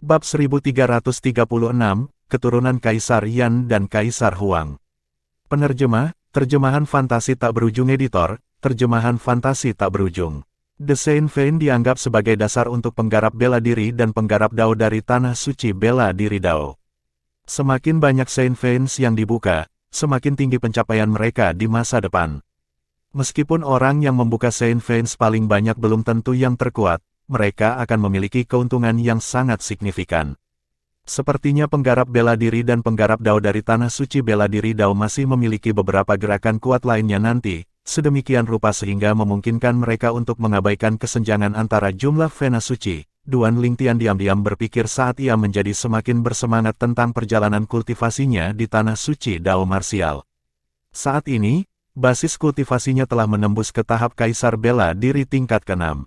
Bab 1336, Keturunan Kaisar Yan dan Kaisar Huang. Penerjemah, terjemahan fantasi tak berujung editor, terjemahan fantasi tak berujung. The Saint Vein dianggap sebagai dasar untuk penggarap bela diri dan penggarap Dao dari tanah suci bela diri Dao. Semakin banyak Saint Veins yang dibuka, semakin tinggi pencapaian mereka di masa depan. Meskipun orang yang membuka Saint Veins paling banyak belum tentu yang terkuat, mereka akan memiliki keuntungan yang sangat signifikan. Sepertinya penggarap bela diri dan penggarap Dao dari tanah suci bela diri Dao masih memiliki beberapa gerakan kuat lainnya nanti, sedemikian rupa sehingga memungkinkan mereka untuk mengabaikan kesenjangan antara jumlah Vena suci. Duan Lingtian diam-diam berpikir saat ia menjadi semakin bersemangat tentang perjalanan kultivasinya di tanah suci Dao marsial. Saat ini, basis kultivasinya telah menembus ke tahap Kaisar bela diri tingkat ke-6.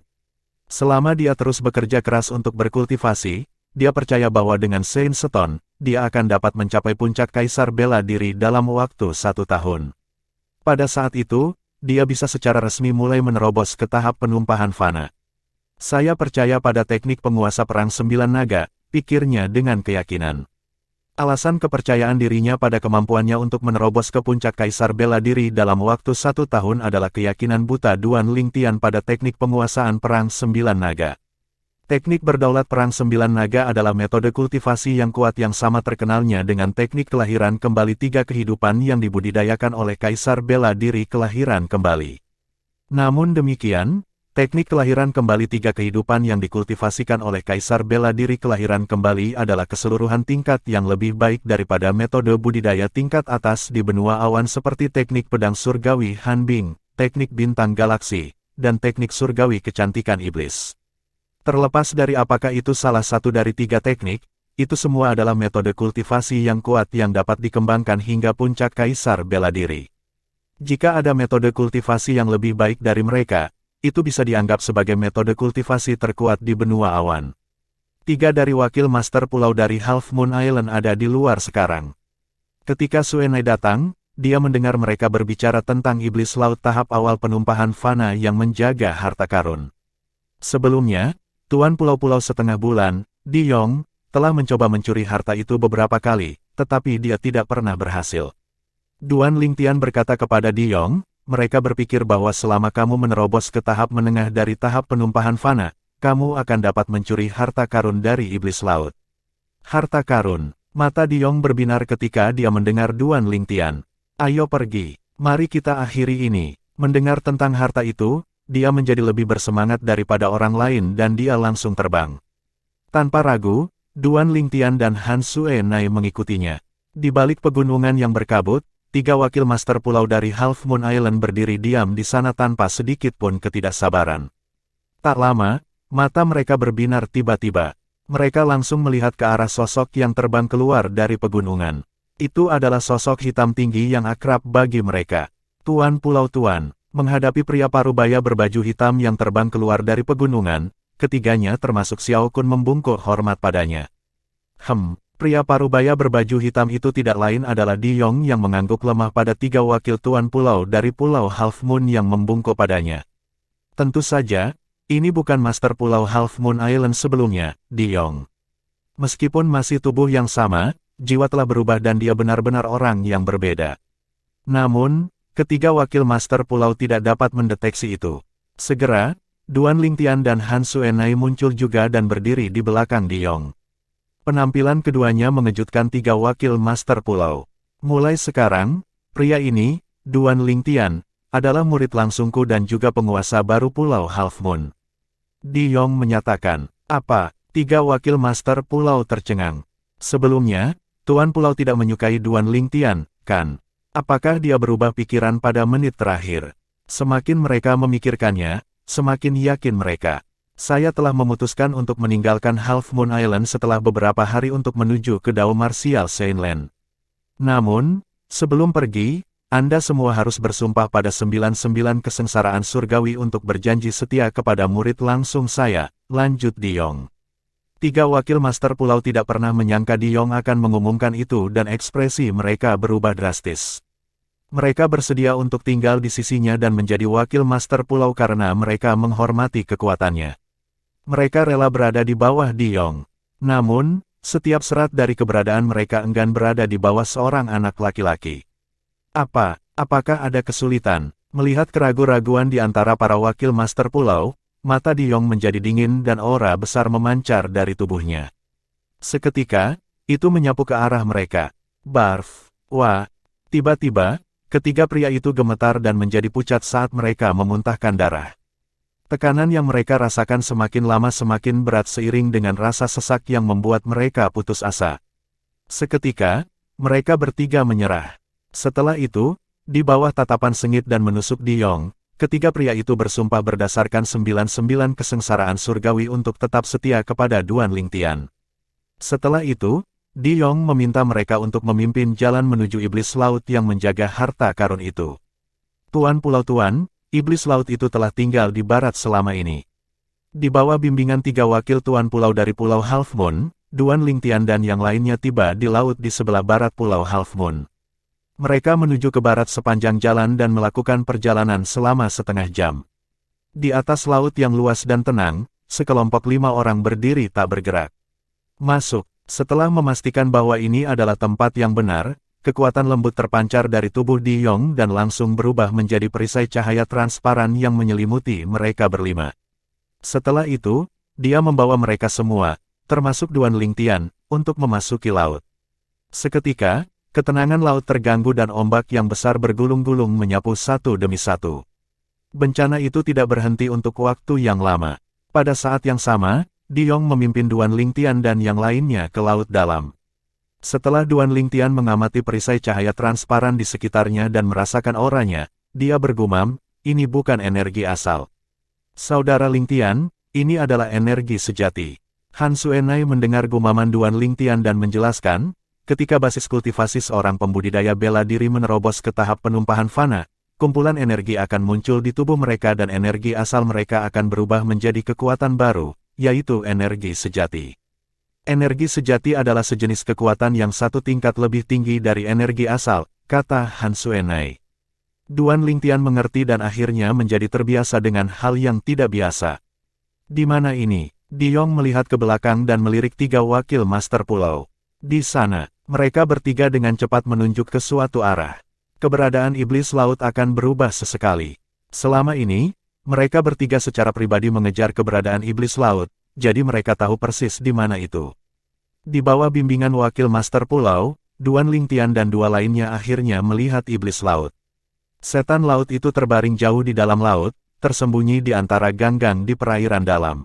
Selama dia terus bekerja keras untuk berkultivasi, dia percaya bahwa dengan Saint Stone, dia akan dapat mencapai puncak Kaisar bela diri dalam waktu 1 tahun. Pada saat itu, dia bisa secara resmi mulai menerobos ke tahap penumpahan fana. Saya percaya pada teknik penguasa perang 9 naga, pikirnya dengan keyakinan. Alasan kepercayaan dirinya pada kemampuannya untuk menerobos ke puncak Kaisar bela diri dalam waktu 1 tahun adalah keyakinan buta Duan Lingtian pada teknik penguasaan perang 9 naga. Teknik berdaulat perang 9 naga adalah metode kultivasi yang kuat yang sama terkenalnya dengan teknik kelahiran kembali 3 kehidupan yang dibudidayakan oleh Kaisar bela diri kelahiran kembali. Namun demikian, teknik kelahiran kembali 3 kehidupan yang dikultivasikan oleh Kaisar bela diri kelahiran kembali adalah keseluruhan tingkat yang lebih baik daripada metode budidaya tingkat atas di benua awan seperti teknik pedang surgawi Hanbing, teknik bintang galaksi, dan teknik surgawi kecantikan iblis. Terlepas dari apakah itu salah satu dari 3 teknik, itu semua adalah metode kultivasi yang kuat yang dapat dikembangkan hingga puncak Kaisar bela diri. Jika ada metode kultivasi yang lebih baik dari mereka, itu bisa dianggap sebagai metode kultivasi terkuat di benua awan. 3 dari wakil master pulau dari Half Moon Island ada di luar sekarang. Ketika Suenai datang, dia mendengar mereka berbicara tentang iblis laut tahap awal penumpahan fana yang menjaga harta karun. Sebelumnya, Tuan Pulau-Pulau Setengah Bulan, Di Yong, telah mencoba mencuri harta itu beberapa kali, tetapi dia tidak pernah berhasil. Duan Lingtian berkata kepada Di Yong, mereka berpikir bahwa selama kamu menerobos ke tahap menengah dari tahap penumpahan fana, kamu akan dapat mencuri harta karun dari iblis laut. Harta karun. Mata Di Yong berbinar ketika dia mendengar Duan Lingtian. Ayo pergi, mari kita akhiri ini. Mendengar tentang harta itu, dia menjadi lebih bersemangat daripada orang lain dan dia langsung terbang. Tanpa ragu, Duan Lingtian dan Han Suenai mengikutinya. Di balik pegunungan yang berkabut, 3 wakil master pulau dari Half Moon Island berdiri diam di sana tanpa sedikit pun ketidaksabaran. Tak lama, mata mereka berbinar tiba-tiba. Mereka langsung melihat ke arah sosok yang terbang keluar dari pegunungan. Itu adalah sosok hitam tinggi yang akrab bagi mereka. Tuan Pulau Tuan, menghadapi pria parubaya berbaju hitam yang terbang keluar dari pegunungan, ketiganya termasuk Xiao Kun membungkuk hormat padanya. Pria parubaya berbaju hitam itu tidak lain adalah Di Yong yang mengangguk lemah pada 3 wakil tuan pulau dari Pulau Half Moon yang membungkuk padanya. Tentu saja, ini bukan master Pulau Half Moon Island sebelumnya, Di Yong. Meskipun masih tubuh yang sama, jiwa telah berubah dan dia benar-benar orang yang berbeda. Namun, ketiga wakil master pulau tidak dapat mendeteksi itu. Segera, Duan Lingtian dan Han Suenai muncul juga dan berdiri di belakang Di Yong. Penampilan keduanya mengejutkan 3 wakil master pulau. Mulai sekarang, pria ini, Duan Lingtian, adalah murid langsungku dan juga penguasa baru Pulau Half Moon. Di Yong menyatakan, apa? 3 wakil master pulau tercengang. Sebelumnya, Tuan Pulau tidak menyukai Duan Lingtian, kan? Apakah dia berubah pikiran pada menit terakhir? Semakin mereka memikirkannya, semakin yakin mereka. Saya telah memutuskan untuk meninggalkan Half Moon Island setelah beberapa hari untuk menuju ke Dao Martial Saintland. Namun, sebelum pergi, Anda semua harus bersumpah pada 99 kesengsaraan surgawi untuk berjanji setia kepada murid langsung saya, lanjut Di Yong. 3 wakil master pulau tidak pernah menyangka Di Yong akan mengumumkan itu dan ekspresi mereka berubah drastis. Mereka bersedia untuk tinggal di sisinya dan menjadi wakil master pulau karena mereka menghormati kekuatannya. Mereka rela berada di bawah Di Yong. Namun, setiap serat dari keberadaan mereka enggan berada di bawah seorang anak laki-laki. Apakah ada kesulitan? Melihat keraguan-raguan di antara para wakil Master Pulau, mata Diyong menjadi dingin dan aura besar memancar dari tubuhnya. Seketika, itu menyapu ke arah mereka. Barf! Wah! Tiba-tiba, ketiga pria itu gemetar dan menjadi pucat saat mereka memuntahkan darah. Tekanan yang mereka rasakan semakin lama semakin berat seiring dengan rasa sesak yang membuat mereka putus asa. Seketika, mereka bertiga menyerah. Setelah itu, di bawah tatapan sengit dan menusuk Diyong, ketiga pria itu bersumpah berdasarkan 99 kesengsaraan surgawi untuk tetap setia kepada Duan Lingtian. Setelah itu, Diyong meminta mereka untuk memimpin jalan menuju iblis laut yang menjaga harta karun itu. Tuan Pulau Tuan, iblis laut itu telah tinggal di barat selama ini. Di bawah bimbingan tiga wakil Tuan Pulau dari Pulau Half Moon, Duan Lingtian dan yang lainnya tiba di laut di sebelah barat Pulau Half Moon. Mereka menuju ke barat sepanjang jalan dan melakukan perjalanan selama setengah jam. Di atas laut yang luas dan tenang, sekelompok 5 orang berdiri tak bergerak. Masuk. Setelah memastikan bahwa ini adalah tempat yang benar, kekuatan lembut terpancar dari tubuh Diyong dan langsung berubah menjadi perisai cahaya transparan yang menyelimuti mereka berlima. Setelah itu, dia membawa mereka semua, termasuk Duan Lingtian, untuk memasuki laut. Seketika, ketenangan laut terganggu dan ombak yang besar bergulung-gulung menyapu satu demi satu. Bencana itu tidak berhenti untuk waktu yang lama. Pada saat yang sama, Diyong memimpin Duan Lingtian dan yang lainnya ke laut dalam. Setelah Duan Lingtian mengamati perisai cahaya transparan di sekitarnya dan merasakan auranya, dia bergumam, ini bukan energi asal. Saudara Lingtian, ini adalah energi sejati. Han Suenai mendengar gumaman Duan Lingtian dan menjelaskan, ketika basis kultivasi seorang pembudidaya bela diri menerobos ke tahap penumpahan fana, kumpulan energi akan muncul di tubuh mereka dan energi asal mereka akan berubah menjadi kekuatan baru, yaitu energi sejati. Energi sejati adalah sejenis kekuatan yang satu tingkat lebih tinggi dari energi asal, kata Han Suenai. Duan Lingtian mengerti dan akhirnya menjadi terbiasa dengan hal yang tidak biasa. Di mana ini? Diyong melihat ke belakang dan melirik tiga wakil Master Pulau. Di sana, mereka bertiga dengan cepat menunjuk ke suatu arah. Keberadaan iblis laut akan berubah sesekali. Selama ini, mereka bertiga secara pribadi mengejar keberadaan iblis laut, jadi mereka tahu persis di mana itu. Di bawah bimbingan wakil Master Pulau, Duan Lingtian dan dua lainnya akhirnya melihat iblis laut. Setan laut itu terbaring jauh di dalam laut, tersembunyi di antara ganggang di perairan dalam.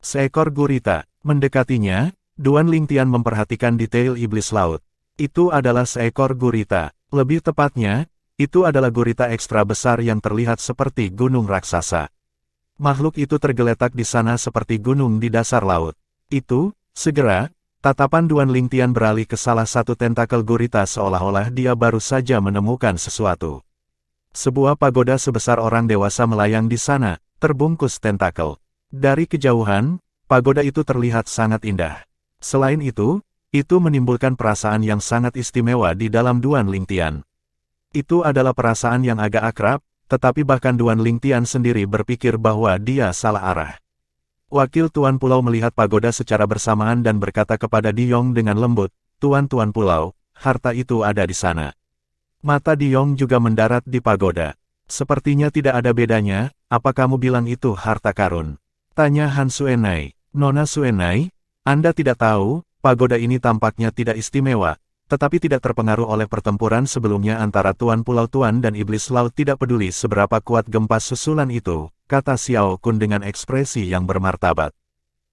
Seekor gurita mendekatinya. Duan Lingtian memperhatikan detail iblis laut. Itu adalah seekor gurita. Lebih tepatnya, itu adalah gurita ekstra besar yang terlihat seperti gunung raksasa. Makhluk itu tergeletak di sana seperti gunung di dasar laut. Segera, tatapan Duan Lingtian beralih ke salah satu tentakel gurita seolah-olah dia baru saja menemukan sesuatu. Sebuah pagoda sebesar orang dewasa melayang di sana, terbungkus tentakel. Dari kejauhan, pagoda itu terlihat sangat indah. Selain itu menimbulkan perasaan yang sangat istimewa di dalam Duan Lingtian. Itu adalah perasaan yang agak akrab, tetapi bahkan Duan Lingtian sendiri berpikir bahwa dia salah arah. Wakil Tuan Pulau melihat pagoda secara bersamaan dan berkata kepada Diyong dengan lembut, Tuan Pulau, harta itu ada di sana. Mata Diyong juga mendarat di pagoda. Sepertinya tidak ada bedanya, apa kamu bilang itu harta karun? Tanya Han Suenai. Nona Suenai, Anda tidak tahu, pagoda ini tampaknya tidak istimewa, tetapi tidak terpengaruh oleh pertempuran sebelumnya antara Tuan Pulau Tuan dan Iblis Laut tidak peduli seberapa kuat gempa susulan itu, kata Xiao Kun dengan ekspresi yang bermartabat.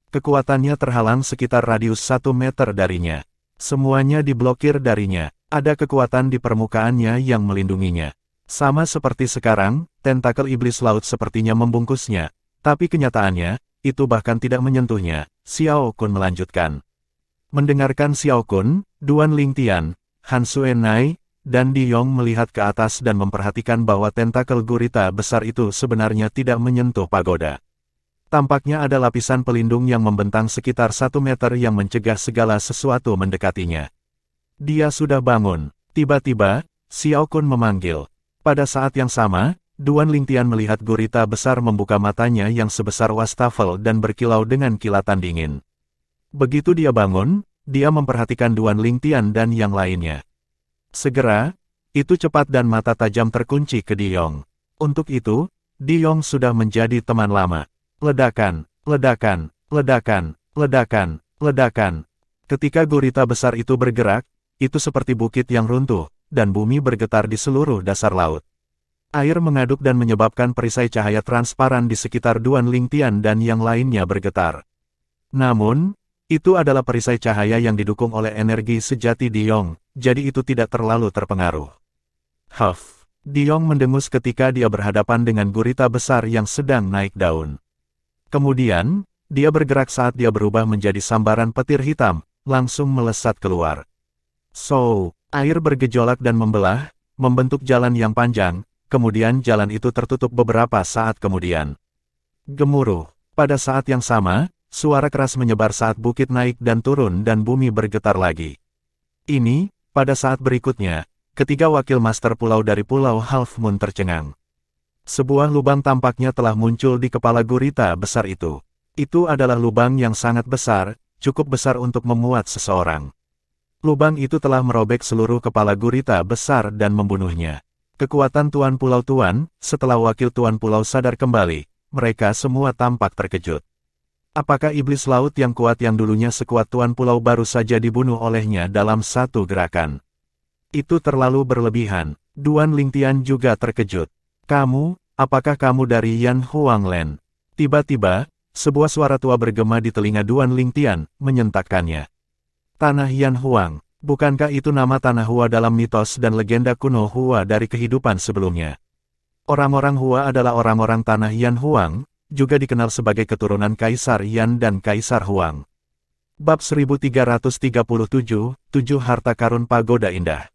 Kekuatannya terhalang sekitar radius 1 meter darinya. Semuanya diblokir darinya, ada kekuatan di permukaannya yang melindunginya. Sama seperti sekarang, tentakel Iblis Laut sepertinya membungkusnya, tapi kenyataannya, itu bahkan tidak menyentuhnya, Xiao Kun melanjutkan. Mendengarkan Xiao Kun, Duan Lingtian, Han Suenai, dan Diyong melihat ke atas dan memperhatikan bahwa tentakel gurita besar itu sebenarnya tidak menyentuh pagoda. Tampaknya ada lapisan pelindung yang membentang sekitar 1 meter yang mencegah segala sesuatu mendekatinya. Dia sudah bangun. Tiba-tiba, Xiao Kun memanggil. Pada saat yang sama, Duan Lingtian melihat gurita besar membuka matanya yang sebesar wastafel dan berkilau dengan kilatan dingin. Begitu dia bangun, dia memperhatikan Duan Lingtian dan yang lainnya. Segera, itu cepat dan mata tajam terkunci ke Diyong. Untuk itu, Diyong sudah menjadi teman lama. Ledakan, ledakan, ledakan, ledakan, ledakan. Ketika gurita besar itu bergerak, itu seperti bukit yang runtuh, dan bumi bergetar di seluruh dasar laut. Air mengaduk dan menyebabkan perisai cahaya transparan di sekitar Duan Lingtian dan yang lainnya bergetar. Namun, itu adalah perisai cahaya yang didukung oleh energi sejati Diyong, jadi itu tidak terlalu terpengaruh. Huff, Diyong mendengus ketika dia berhadapan dengan gurita besar yang sedang naik daun. Kemudian, dia bergerak saat dia berubah menjadi sambaran petir hitam, langsung melesat keluar. Air bergejolak dan membelah, membentuk jalan yang panjang, kemudian jalan itu tertutup beberapa saat kemudian. Gemuruh. Pada saat yang sama, suara keras menyebar saat bukit naik dan turun dan bumi bergetar lagi. Ini, pada saat berikutnya, ketiga wakil master pulau dari Pulau Half Moon tercengang. Sebuah lubang tampaknya telah muncul di kepala gurita besar itu. Itu adalah lubang yang sangat besar, cukup besar untuk memuat seseorang. Lubang itu telah merobek seluruh kepala gurita besar dan membunuhnya. Kekuatan Tuan Pulau Tuan, setelah wakil Tuan Pulau sadar kembali, mereka semua tampak terkejut. Apakah iblis laut yang kuat yang dulunya sekuat Tuan Pulau baru saja dibunuh olehnya dalam satu gerakan? Itu terlalu berlebihan. Duan Lingtian juga terkejut. Kamu, apakah kamu dari Yan Huanglen? Tiba-tiba, sebuah suara tua bergema di telinga Duan Lingtian, menyentakkannya. Tanah Yan Huang, bukankah itu nama tanah Hua dalam mitos dan legenda kuno Hua dari kehidupan sebelumnya? Orang-orang Hua adalah orang-orang tanah Yan Huang, juga dikenal sebagai keturunan Kaisar Yan dan Kaisar Huang. Bab 1337, 7 Harta Karun Pagoda Indah.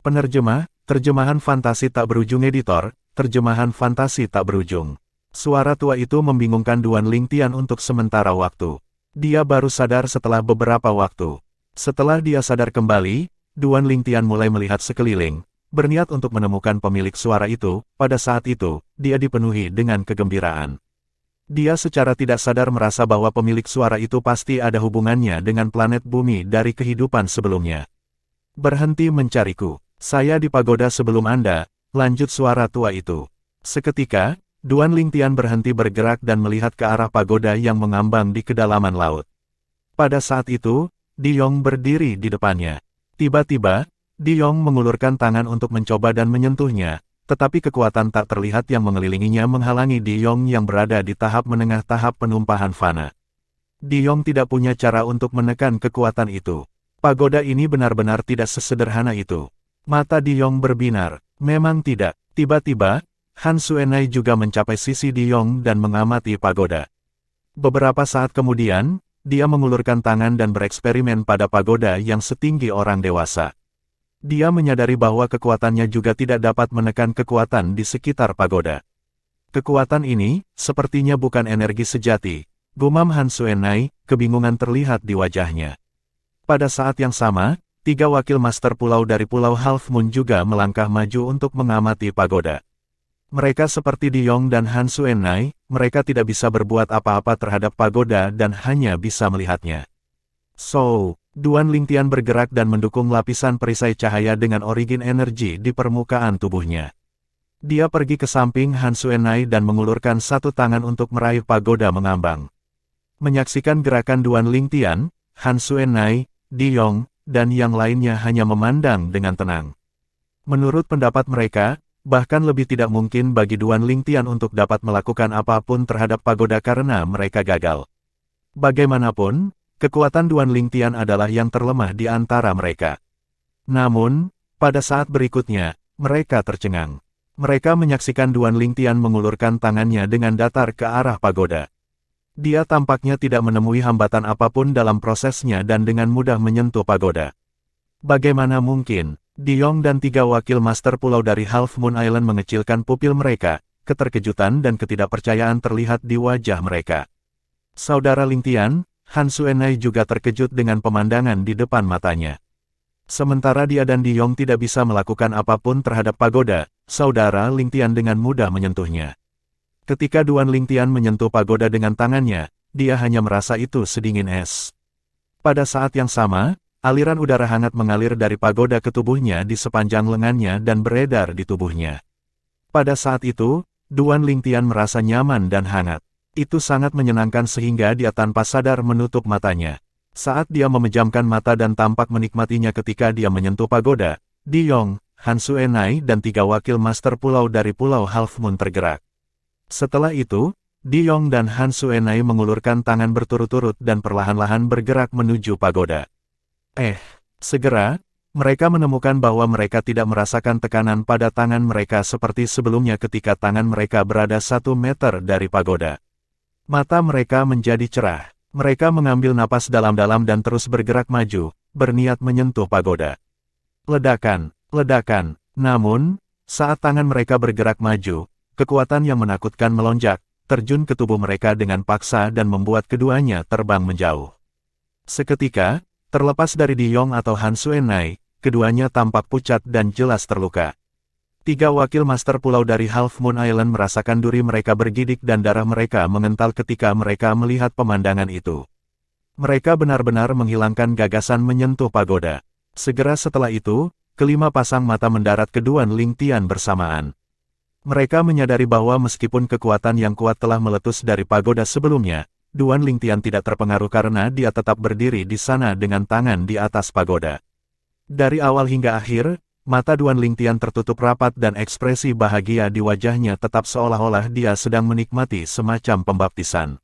Penerjemah, terjemahan fantasi tak berujung editor, terjemahan fantasi tak berujung. Suara tua itu membingungkan Duan Lingtian untuk sementara waktu. Dia baru sadar setelah beberapa waktu. Setelah dia sadar kembali, Duan Lingtian mulai melihat sekeliling, berniat untuk menemukan pemilik suara itu. Pada saat itu, dia dipenuhi dengan kegembiraan. Dia secara tidak sadar merasa bahwa pemilik suara itu pasti ada hubungannya dengan planet bumi dari kehidupan sebelumnya. Berhenti mencariku. Saya di pagoda sebelum Anda, lanjut suara tua itu. Seketika, Duan Lingtian berhenti bergerak dan melihat ke arah pagoda yang mengambang di kedalaman laut. Pada saat itu, Diyong berdiri di depannya. Tiba-tiba, Diyong mengulurkan tangan untuk mencoba dan menyentuhnya, tetapi kekuatan tak terlihat yang mengelilinginya menghalangi Diyong yang berada di tahap menengah tahap penumpahan fana. Diyong tidak punya cara untuk menekan kekuatan itu. Pagoda ini benar-benar tidak sesederhana itu. Mata Diyong berbinar. Memang tidak. Tiba-tiba, Han Suenai juga mencapai sisi Diyong dan mengamati pagoda. Beberapa saat kemudian, dia mengulurkan tangan dan bereksperimen pada pagoda yang setinggi orang dewasa. Dia menyadari bahwa kekuatannya juga tidak dapat menekan kekuatan di sekitar pagoda. Kekuatan ini, sepertinya bukan energi sejati, gumam Han Suenai, kebingungan terlihat di wajahnya. Pada saat yang sama, tiga wakil master pulau dari Pulau Half Moon juga melangkah maju untuk mengamati pagoda. Mereka seperti Diyong dan Han Suenai, mereka tidak bisa berbuat apa-apa terhadap pagoda dan hanya bisa melihatnya. Duan Lingtian bergerak dan mendukung lapisan perisai cahaya dengan origin energi di permukaan tubuhnya. Dia pergi ke samping Han Suenai dan mengulurkan satu tangan untuk meraih pagoda mengambang. Menyaksikan gerakan Duan Lingtian, Han Suenai, Diyong, dan yang lainnya hanya memandang dengan tenang. Menurut pendapat mereka, bahkan lebih tidak mungkin bagi Duan Lingtian untuk dapat melakukan apapun terhadap pagoda karena mereka gagal. Bagaimanapun, kekuatan Duan Lingtian adalah yang terlemah di antara mereka. Namun, pada saat berikutnya, mereka tercengang. Mereka menyaksikan Duan Lingtian mengulurkan tangannya dengan datar ke arah pagoda. Dia tampaknya tidak menemui hambatan apapun dalam prosesnya dan dengan mudah menyentuh pagoda. Bagaimana mungkin? Diyong dan tiga wakil master pulau dari Half Moon Island mengecilkan pupil mereka, keterkejutan dan ketidakpercayaan terlihat di wajah mereka. Saudara Lingtian, Han Suenai juga terkejut dengan pemandangan di depan matanya. Sementara dia dan Diyong tidak bisa melakukan apapun terhadap pagoda, saudara Lingtian dengan mudah menyentuhnya. Ketika Duan Lingtian menyentuh pagoda dengan tangannya, dia hanya merasa itu sedingin es. Pada saat yang sama, aliran udara hangat mengalir dari pagoda ke tubuhnya di sepanjang lengannya dan beredar di tubuhnya. Pada saat itu, Duan Lingtian merasa nyaman dan hangat. Itu sangat menyenangkan sehingga dia tanpa sadar menutup matanya. Saat dia memejamkan mata dan tampak menikmatinya ketika dia menyentuh pagoda, Di Yong, Han Suenai dan 3 wakil master pulau dari Pulau Half Moon tergerak. Setelah itu, Di Yong dan Han Suenai mengulurkan tangan berturut-turut dan perlahan-lahan bergerak menuju pagoda. Segera, mereka menemukan bahwa mereka tidak merasakan tekanan pada tangan mereka seperti sebelumnya ketika tangan mereka berada 1 meter dari pagoda. Mata mereka menjadi cerah. Mereka mengambil napas dalam-dalam dan terus bergerak maju, berniat menyentuh pagoda. Ledakan, ledakan. Namun, saat tangan mereka bergerak maju, kekuatan yang menakutkan melonjak, terjun ke tubuh mereka dengan paksa dan membuat keduanya terbang menjauh. Seketika, terlepas dari Di Yong atau Han Suenai, keduanya tampak pucat dan jelas terluka. 3 wakil master pulau dari Half Moon Island merasakan duri mereka bergidik dan darah mereka mengental ketika mereka melihat pemandangan itu. Mereka benar-benar menghilangkan gagasan menyentuh pagoda. Segera setelah itu, kelima pasang mata mendarat ke Duan Lingtian bersamaan. Mereka menyadari bahwa meskipun kekuatan yang kuat telah meletus dari pagoda sebelumnya, Duan Lingtian tidak terpengaruh karena dia tetap berdiri di sana dengan tangan di atas pagoda. Dari awal hingga akhir, mata Duan Lingtian tertutup rapat dan ekspresi bahagia di wajahnya tetap seolah-olah dia sedang menikmati semacam pembaptisan.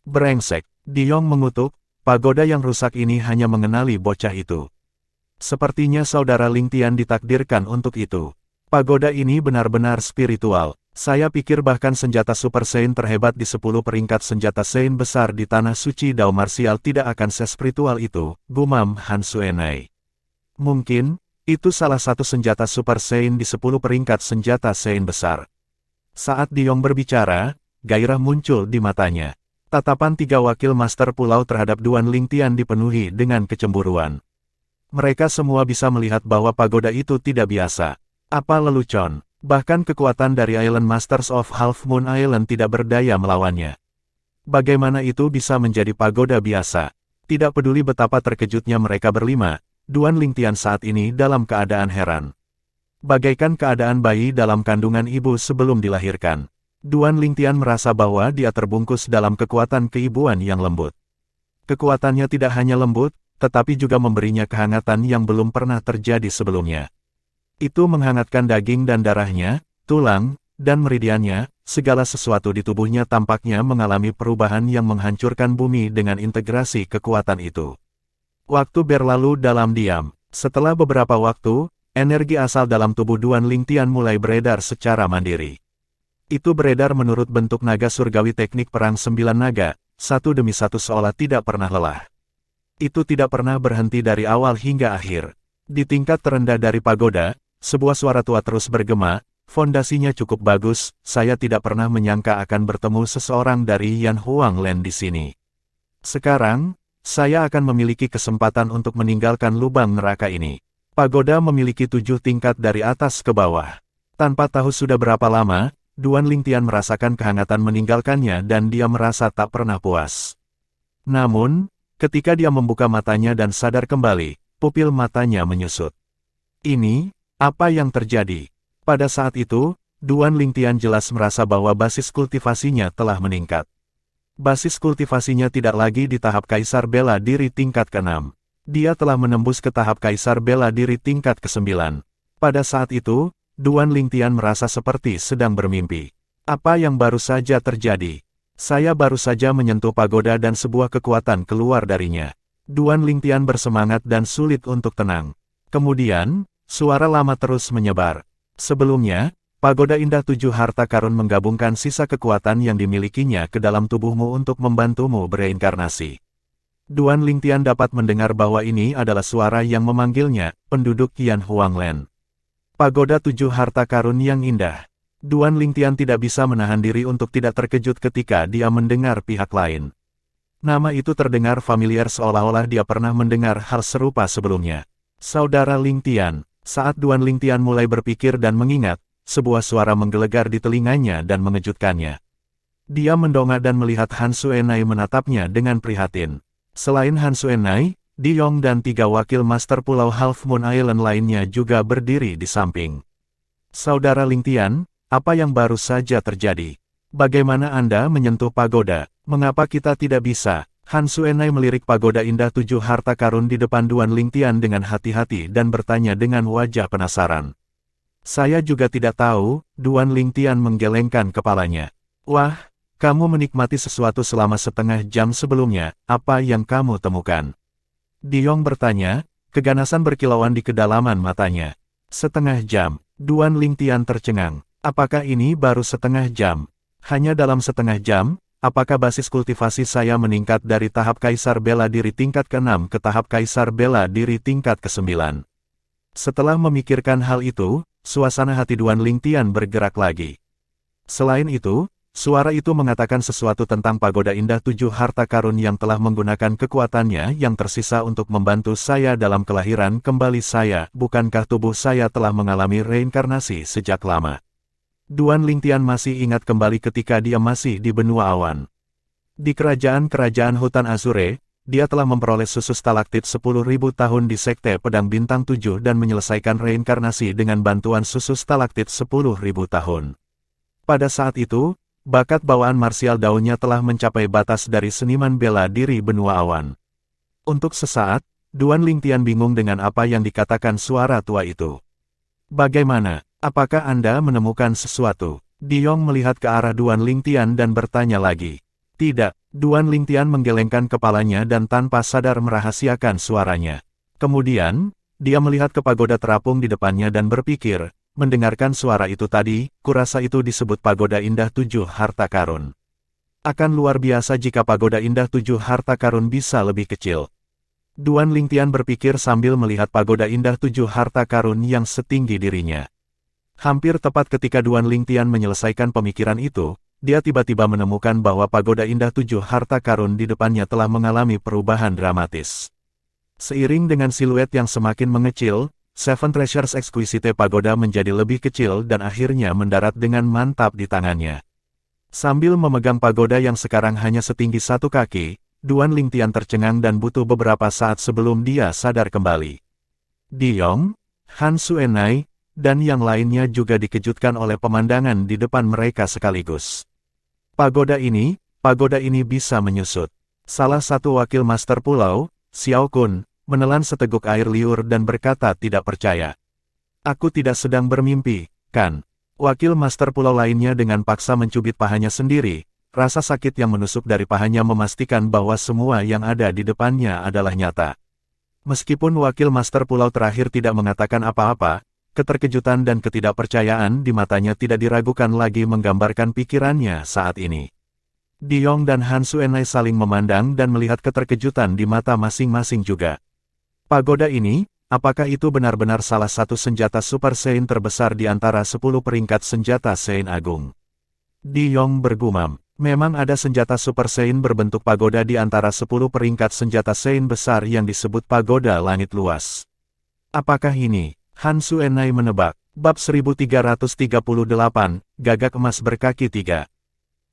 Brengsek, Di Yong mengutuk, pagoda yang rusak ini hanya mengenali bocah itu. Sepertinya saudara Lingtian ditakdirkan untuk itu. Pagoda ini benar-benar spiritual. Saya pikir bahkan senjata Super Saiyan terhebat di 10 peringkat senjata Saiyan besar di tanah suci Dao Martial tidak akan sespiritual itu, gumam Han Suenai. Mungkin, itu salah satu senjata Super Saiyan di 10 peringkat senjata Saiyan besar. Saat Di Yong berbicara, gairah muncul di matanya. Tatapan 3 wakil master pulau terhadap Duan Lingtian dipenuhi dengan kecemburuan. Mereka semua bisa melihat bahwa pagoda itu tidak biasa. Apa lelucon, bahkan kekuatan dari Island Masters of Half Moon Island tidak berdaya melawannya. Bagaimana itu bisa menjadi pagoda biasa? Tidak peduli betapa terkejutnya mereka berlima, Duan Lingtian saat ini dalam keadaan heran. Bagaikan keadaan bayi dalam kandungan ibu sebelum dilahirkan. Duan Lingtian merasa bahwa dia terbungkus dalam kekuatan keibuan yang lembut. Kekuatannya tidak hanya lembut, tetapi juga memberinya kehangatan yang belum pernah terjadi sebelumnya. Itu menghangatkan daging dan darahnya, tulang, dan meridiannya, segala sesuatu di tubuhnya tampaknya mengalami perubahan yang menghancurkan bumi dengan integrasi kekuatan itu. Waktu berlalu dalam diam. Setelah beberapa waktu, energi asal dalam tubuh Duan Lingtian mulai beredar secara mandiri. Itu beredar menurut bentuk naga surgawi teknik perang 9 naga, satu demi satu seolah tidak pernah lelah. Itu tidak pernah berhenti dari awal hingga akhir. Di tingkat terendah dari pagoda, sebuah suara tua terus bergema, fondasinya cukup bagus, saya tidak pernah menyangka akan bertemu seseorang dari Yan Huanglen di sini. Sekarang, saya akan memiliki kesempatan untuk meninggalkan lubang neraka ini. Pagoda memiliki 7 tingkat dari atas ke bawah. Tanpa tahu sudah berapa lama, Duan Lingtian merasakan kehangatan meninggalkannya dan dia merasa tak pernah puas. Namun, ketika dia membuka matanya dan sadar kembali, pupil matanya menyusut. Ini, apa yang terjadi? Pada saat itu, Duan Lingtian jelas merasa bahwa basis kultivasinya telah meningkat. Basis kultivasinya tidak lagi di tahap Kaisar Bela Diri tingkat ke-6. Dia telah menembus ke tahap Kaisar Bela Diri tingkat ke-9. Pada saat itu, Duan Lingtian merasa seperti sedang bermimpi. Apa yang baru saja terjadi? Saya baru saja menyentuh pagoda dan sebuah kekuatan keluar darinya. Duan Lingtian bersemangat dan sulit untuk tenang. Kemudian, suara lama terus menyebar. Sebelumnya, pagoda indah 7 harta karun menggabungkan sisa kekuatan yang dimilikinya ke dalam tubuhmu untuk membantumu bereinkarnasi. Duan Lingtian dapat mendengar bahwa ini adalah suara yang memanggilnya, penduduk Yan Huanglen. Pagoda 7 harta karun yang indah. Duan Lingtian tidak bisa menahan diri untuk tidak terkejut ketika dia mendengar pihak lain. Nama itu terdengar familiar seolah-olah dia pernah mendengar hal serupa sebelumnya. Saudara Lingtian. Saat Duan Lingtian mulai berpikir dan mengingat, sebuah suara menggelegar di telinganya dan mengejutkannya. Dia mendongak dan melihat Han Suenai menatapnya dengan prihatin. Selain Han Xuanai, Di Yong dan 3 wakil master pulau Half Moon Island lainnya juga berdiri di samping. Saudara Ling Tian, apa yang baru saja terjadi? Bagaimana Anda menyentuh pagoda? Mengapa kita tidak bisa? Han Xuanai melirik pagoda indah 7 harta karun di depan Duan Ling Tian dengan hati-hati dan bertanya dengan wajah penasaran. Saya juga tidak tahu, Duan Ling Tian menggelengkan kepalanya. Wah, kamu menikmati sesuatu selama setengah jam sebelumnya, apa yang kamu temukan? Di Yong bertanya, keganasan berkilauan di kedalaman matanya. Setengah jam, Duan Ling Tian tercengang. Apakah ini baru setengah jam? Hanya dalam setengah jam, apakah basis kultivasi saya meningkat dari tahap Kaisar Bela Diri tingkat ke-6 ke tahap Kaisar Bela Diri tingkat ke-9? Setelah memikirkan hal itu, suasana hati Duan Ling Tian bergerak lagi. Selain itu, suara itu mengatakan sesuatu tentang pagoda indah 7 harta karun yang telah menggunakan kekuatannya yang tersisa untuk membantu saya dalam kelahiran kembali saya. Bukankah tubuh saya telah mengalami reinkarnasi sejak lama? Duan Ling Tian masih ingat kembali ketika dia masih di benua awan. Di kerajaan-kerajaan hutan Azure, dia telah memperoleh susu stalaktit 10.000 tahun di Sekte Pedang Bintang 7 dan menyelesaikan reinkarnasi dengan bantuan susu stalaktit 10.000 tahun. Pada saat itu, bakat bawaan marsial daunnya telah mencapai batas dari seniman bela diri benua awan. Untuk sesaat, Duan Ling Tian bingung dengan apa yang dikatakan suara tua itu. Bagaimana? Apakah Anda menemukan sesuatu? Di Yong melihat ke arah Duan Ling Tian dan bertanya lagi. Tidak, Duan Ling Tian menggelengkan kepalanya dan tanpa sadar merahasiakan suaranya. Kemudian, dia melihat ke pagoda terapung di depannya dan berpikir, mendengarkan suara itu tadi, kurasa itu disebut pagoda indah 7 harta karun. Akan luar biasa jika pagoda indah 7 harta karun bisa lebih kecil. Duan Ling Tian berpikir sambil melihat pagoda indah 7 harta karun yang setinggi dirinya. Hampir tepat ketika Duan Ling Tian menyelesaikan pemikiran itu, dia tiba-tiba menemukan bahwa pagoda indah 7 harta karun di depannya telah mengalami perubahan dramatis. Seiring dengan siluet yang semakin mengecil, Seven Treasures Exquisite Pagoda menjadi lebih kecil dan akhirnya mendarat dengan mantap di tangannya. Sambil memegang pagoda yang sekarang hanya setinggi 1 kaki, Duan Ling Tian tercengang dan butuh beberapa saat sebelum dia sadar kembali. Di Yong, Han Xuanai, dan yang lainnya juga dikejutkan oleh pemandangan di depan mereka sekaligus. Pagoda ini bisa menyusut. Salah satu wakil master pulau, Xiao Kun, menelan seteguk air liur dan berkata tidak percaya. Aku tidak sedang bermimpi, kan? Wakil master pulau lainnya dengan paksa mencubit pahanya sendiri, rasa sakit yang menusuk dari pahanya memastikan bahwa semua yang ada di depannya adalah nyata. Meskipun wakil master pulau terakhir tidak mengatakan apa-apa, keterkejutan dan ketidakpercayaan di matanya tidak diragukan lagi menggambarkan pikirannya saat ini. Di Yong dan Han Xuanai saling memandang dan melihat keterkejutan di mata masing-masing juga. Pagoda ini, apakah itu benar-benar salah satu senjata Super Saiyan terbesar di antara 10 peringkat senjata Saiyan Agung? Di Yong bergumam, memang ada senjata Super Saiyan berbentuk pagoda di antara 10 peringkat senjata Saiyan besar yang disebut pagoda langit luas. Apakah ini? Han Xuanai menebak. Bab 1338, Gagak Emas Berkaki 3.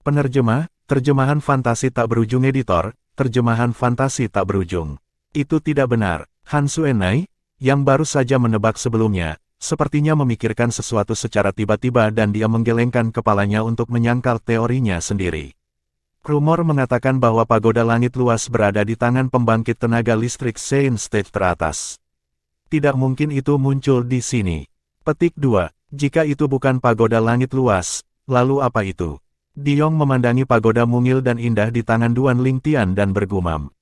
Penerjemah, terjemahan fantasi tak berujung editor, terjemahan fantasi tak berujung. Itu tidak benar. Han Xuanai, yang baru saja menebak sebelumnya, sepertinya memikirkan sesuatu secara tiba-tiba dan dia menggelengkan kepalanya untuk menyangkal teorinya sendiri. Rumor mengatakan bahwa pagoda langit luas berada di tangan pembangkit tenaga listrik Saiyan Stage teratas. Tidak mungkin itu muncul di sini. Petik 2. Jika itu bukan pagoda langit luas, lalu apa itu? Di Yong memandangi pagoda mungil dan indah di tangan Duan Ling Tian dan bergumam.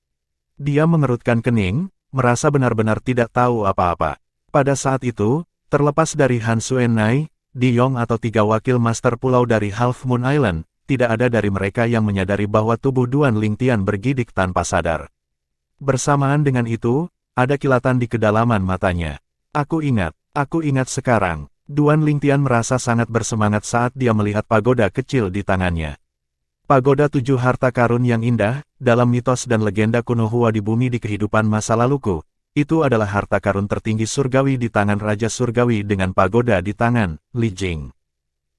Dia mengerutkan kening, merasa benar-benar tidak tahu apa-apa. Pada saat itu, terlepas dari Han Xuanai, Di Yong atau 3 wakil master pulau dari Half Moon Island, tidak ada dari mereka yang menyadari bahwa tubuh Duan Ling Tian bergidik tanpa sadar. Bersamaan dengan itu, ada kilatan di kedalaman matanya. Aku ingat sekarang. Duan Ling Tian merasa sangat bersemangat saat dia melihat pagoda kecil di tangannya. Pagoda 7 harta karun yang indah, dalam mitos dan legenda kuno Hua di bumi di kehidupan masa laluku, itu adalah harta karun tertinggi surgawi di tangan Raja Surgawi dengan pagoda di tangan, Li Jing.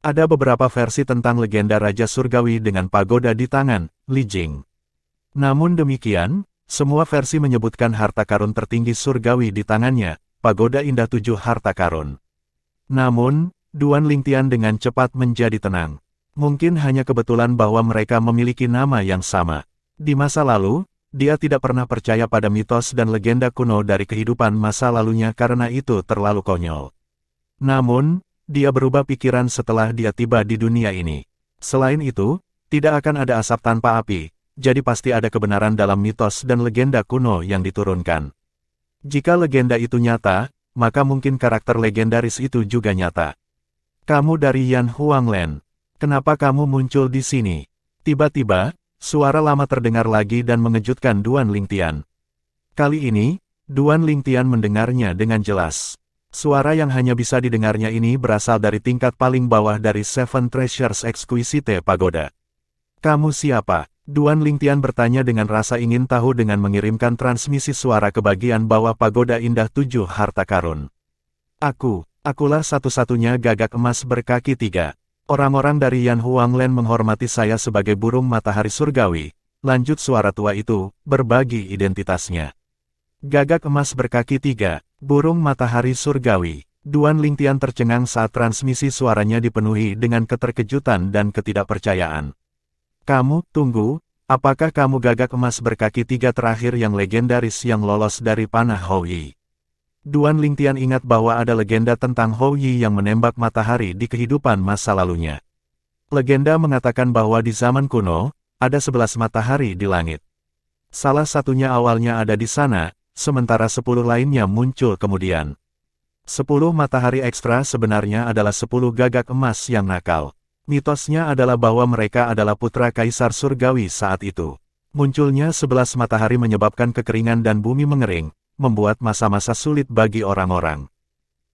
Ada beberapa versi tentang legenda Raja Surgawi dengan pagoda di tangan, Li Jing. Namun demikian, Semua versi menyebutkan harta karun tertinggi surgawi di tangannya, pagoda indah 7 harta karun. Namun, Duan Lingtian dengan cepat menjadi tenang. Mungkin hanya kebetulan bahwa mereka memiliki nama yang sama. Di masa lalu, dia tidak pernah percaya pada mitos dan legenda kuno dari kehidupan masa lalunya karena itu terlalu konyol. Namun, dia berubah pikiran setelah dia tiba di dunia ini. Selain itu, tidak akan ada asap tanpa api, jadi pasti ada kebenaran dalam mitos dan legenda kuno yang diturunkan. Jika legenda itu nyata, maka mungkin karakter legendaris itu juga nyata. Kamu dari Yan Huanglen. Kenapa kamu muncul di sini? Tiba-tiba, suara lama terdengar lagi dan mengejutkan Duan Lingtian. Kali ini, Duan Lingtian mendengarnya dengan jelas. Suara yang hanya bisa didengarnya ini berasal dari tingkat paling bawah dari Seven Treasures Exquisite Pagoda. Kamu siapa? Duan Lingtian bertanya dengan rasa ingin tahu dengan mengirimkan transmisi suara ke bagian bawah pagoda indah 7 harta karun. Akulah satu-satunya gagak emas berkaki 3. Orang-orang dari Yan Huanglen menghormati saya sebagai burung matahari surgawi, lanjut suara tua itu, berbagi identitasnya. Gagak emas berkaki 3, burung matahari surgawi. Duan Lingtian tercengang saat transmisi suaranya dipenuhi dengan keterkejutan dan ketidakpercayaan. Tunggu, apakah kamu gagak emas berkaki 3 terakhir yang legendaris yang lolos dari panah Houyi? Duan Lingtian ingat bahwa ada legenda tentang Houyi yang menembak matahari di kehidupan masa lalunya. Legenda mengatakan bahwa di zaman kuno, ada 11 matahari di langit. Salah satunya awalnya ada di sana, sementara 10 lainnya muncul kemudian. 10 matahari ekstra sebenarnya adalah 10 gagak emas yang nakal. Mitosnya adalah bahwa mereka adalah putra kaisar surgawi saat itu. Munculnya 11 matahari menyebabkan kekeringan dan bumi mengering, membuat masa-masa sulit bagi orang-orang.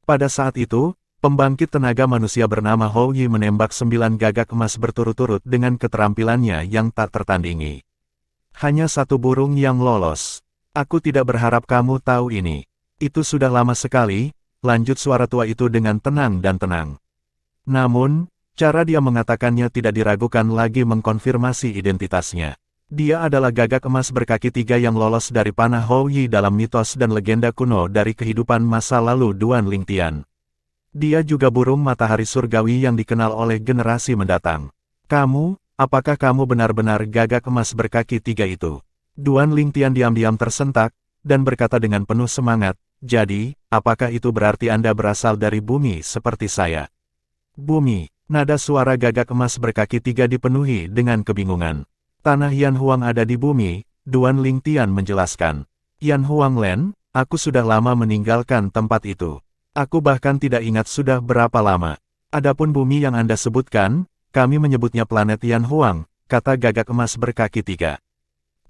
Pada saat itu, pembangkit tenaga manusia bernama Houyi menembak 9 gagak emas berturut-turut dengan keterampilannya yang tak tertandingi. Hanya satu burung yang lolos. Aku tidak berharap kamu tahu ini. Itu sudah lama sekali, lanjut suara tua itu dengan tenang dan tenang. Namun, cara dia mengatakannya tidak diragukan lagi mengkonfirmasi identitasnya. Dia adalah gagak emas berkaki 3 yang lolos dari panah Houyi dalam mitos dan legenda kuno dari kehidupan masa lalu Duan Lingtian. Dia juga burung matahari surgawi yang dikenal oleh generasi mendatang. Apakah kamu benar-benar gagak emas berkaki 3 itu? Duan Lingtian diam-diam tersentak, dan berkata dengan penuh semangat, jadi, apakah itu berarti Anda berasal dari bumi seperti saya? Bumi, nada suara gagak emas berkaki 3 dipenuhi dengan kebingungan. Tanah Yan Huang ada di bumi, Duan Lingtian menjelaskan. Yan Huanglen, aku sudah lama meninggalkan tempat itu. Aku bahkan tidak ingat sudah berapa lama. Adapun bumi yang Anda sebutkan, kami menyebutnya planet Yan Huang, kata gagak emas berkaki 3.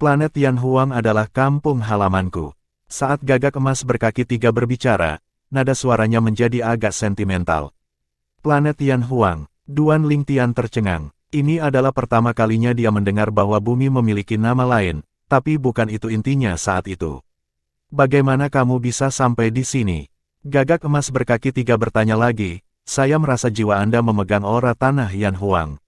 Planet Yan Huang adalah kampung halamanku. Saat gagak emas berkaki 3 berbicara, nada suaranya menjadi agak sentimental. Planet Yan Huang, Duan Lingtian tercengang. Ini adalah pertama kalinya dia mendengar bahwa bumi memiliki nama lain, tapi bukan itu intinya saat itu. Bagaimana kamu bisa sampai di sini? Gagak emas berkaki 3 bertanya lagi, saya merasa jiwa Anda memegang aura tanah Yan Huang.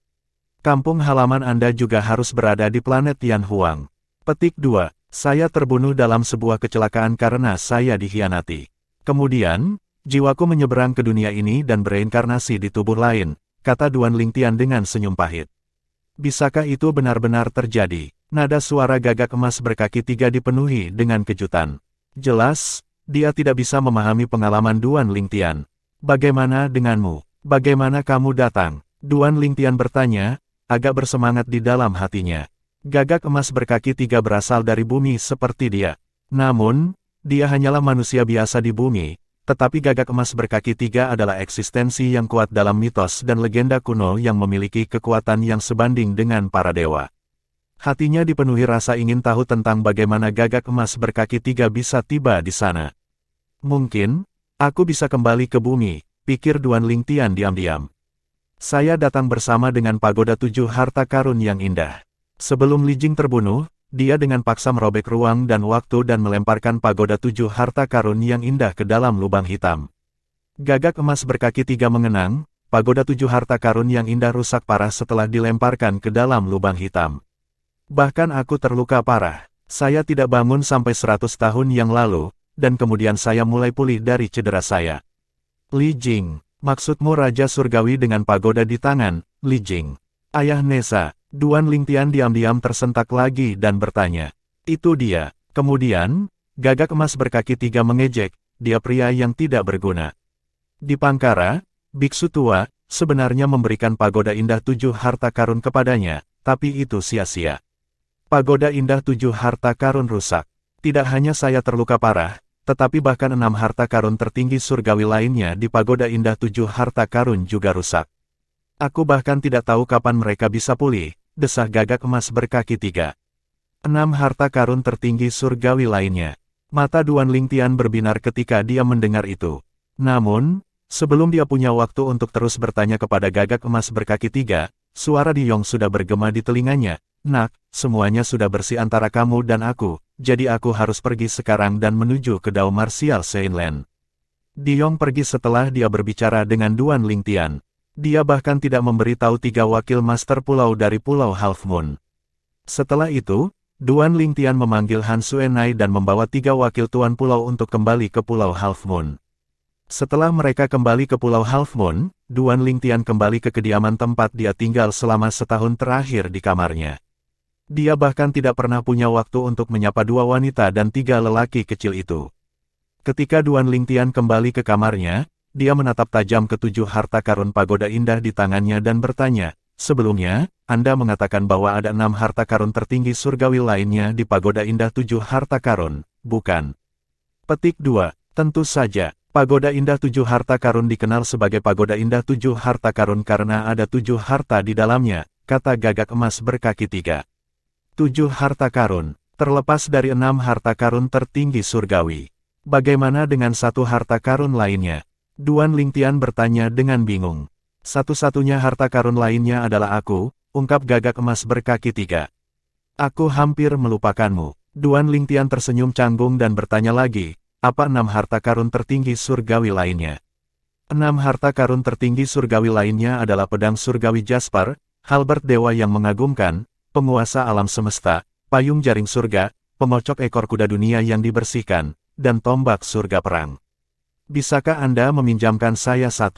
Kampung halaman Anda juga harus berada di planet Yan Huang. Petik 2, saya terbunuh dalam sebuah kecelakaan karena saya dikhianati. Kemudian, jiwaku menyeberang ke dunia ini dan bereinkarnasi di tubuh lain, kata Duan Lingtian dengan senyum pahit. Bisakah itu benar-benar terjadi? Nada suara gagak emas berkaki 3 dipenuhi dengan kejutan. Jelas, dia tidak bisa memahami pengalaman Duan Lingtian. Bagaimana denganmu? Bagaimana kamu datang? Duan Lingtian bertanya, agak bersemangat di dalam hatinya. Gagak emas berkaki 3 berasal dari bumi seperti dia. Namun, dia hanyalah manusia biasa di bumi. Tetapi gagak emas berkaki 3 adalah eksistensi yang kuat dalam mitos dan legenda kuno yang memiliki kekuatan yang sebanding dengan para dewa. Hatinya dipenuhi rasa ingin tahu tentang bagaimana gagak emas berkaki 3 bisa tiba di sana. Mungkin, aku bisa kembali ke bumi, pikir Duan Lingtian diam-diam. Saya datang bersama dengan pagoda 7 harta karun yang indah. Sebelum Li Jing terbunuh, dia dengan paksa merobek ruang dan waktu dan melemparkan pagoda 7 harta karun yang indah ke dalam lubang hitam. Gagak emas berkaki 3 mengenang, pagoda 7 harta karun yang indah rusak parah setelah dilemparkan ke dalam lubang hitam. Bahkan aku terluka parah. Saya tidak bangun sampai 100 tahun yang lalu, dan kemudian saya mulai pulih dari cedera saya. Li Jing, maksudmu Raja Surgawi dengan pagoda di tangan, Li Jing? Ayah Nessa, Duan Lingtian diam-diam tersentak lagi dan bertanya. Itu dia. Kemudian, gagak emas berkaki 3 mengejek, dia pria yang tidak berguna. Di Pangkara, biksu tua, sebenarnya memberikan pagoda indah 7 harta karun kepadanya, tapi itu sia-sia. Pagoda indah 7 harta karun rusak. Tidak hanya saya terluka parah, tetapi bahkan 6 harta karun tertinggi surgawi lainnya di pagoda indah 7 harta karun juga rusak. Aku bahkan tidak tahu kapan mereka bisa pulih, desah gagak emas berkaki 3. 6 harta karun tertinggi surgawi lainnya. Mata Duan Lingtian berbinar ketika dia mendengar itu. Namun, sebelum dia punya waktu untuk terus bertanya kepada gagak emas berkaki 3, suara Diyong sudah bergema di telinganya. Nak, semuanya sudah bersih antara kamu dan aku, jadi aku harus pergi sekarang dan menuju ke Dao Martial Seinland. Diyong pergi setelah dia berbicara dengan Duan Lingtian. Dia bahkan tidak memberitahu 3 wakil master pulau dari Pulau Half Moon. Setelah itu, Duan Lingtian memanggil Han Suenai dan membawa 3 wakil tuan pulau untuk kembali ke Pulau Half Moon. Setelah mereka kembali ke Pulau Half Moon, Duan Lingtian kembali ke kediaman tempat dia tinggal selama setahun terakhir di kamarnya. Dia bahkan tidak pernah punya waktu untuk menyapa 2 wanita dan 3 lelaki kecil itu. Ketika Duan Lingtian kembali ke kamarnya, dia menatap tajam ke 7 harta karun pagoda indah di tangannya dan bertanya, sebelumnya, Anda mengatakan bahwa ada 6 harta karun tertinggi surgawi lainnya di pagoda indah 7 harta karun, bukan? Petik 2. Tentu saja, pagoda indah 7 harta karun dikenal sebagai pagoda indah 7 harta karun karena ada 7 harta di dalamnya, kata gagak emas berkaki 3. 7 harta karun, terlepas dari 6 harta karun tertinggi surgawi. Bagaimana dengan 1 harta karun lainnya? Duan Lingtian bertanya dengan bingung. Satu-satunya harta karun lainnya adalah aku, ungkap gagak emas berkaki 3. Aku hampir melupakanmu. Duan Lingtian tersenyum canggung dan bertanya lagi, apa 6 harta karun tertinggi surgawi lainnya? 6 harta karun tertinggi surgawi lainnya adalah pedang surgawi Jasper, halberd dewa yang mengagumkan, penguasa alam semesta, payung jaring surga, pengocok ekor kuda dunia yang dibersihkan, dan tombak surga perang. Bisakah Anda meminjamkan saya 1?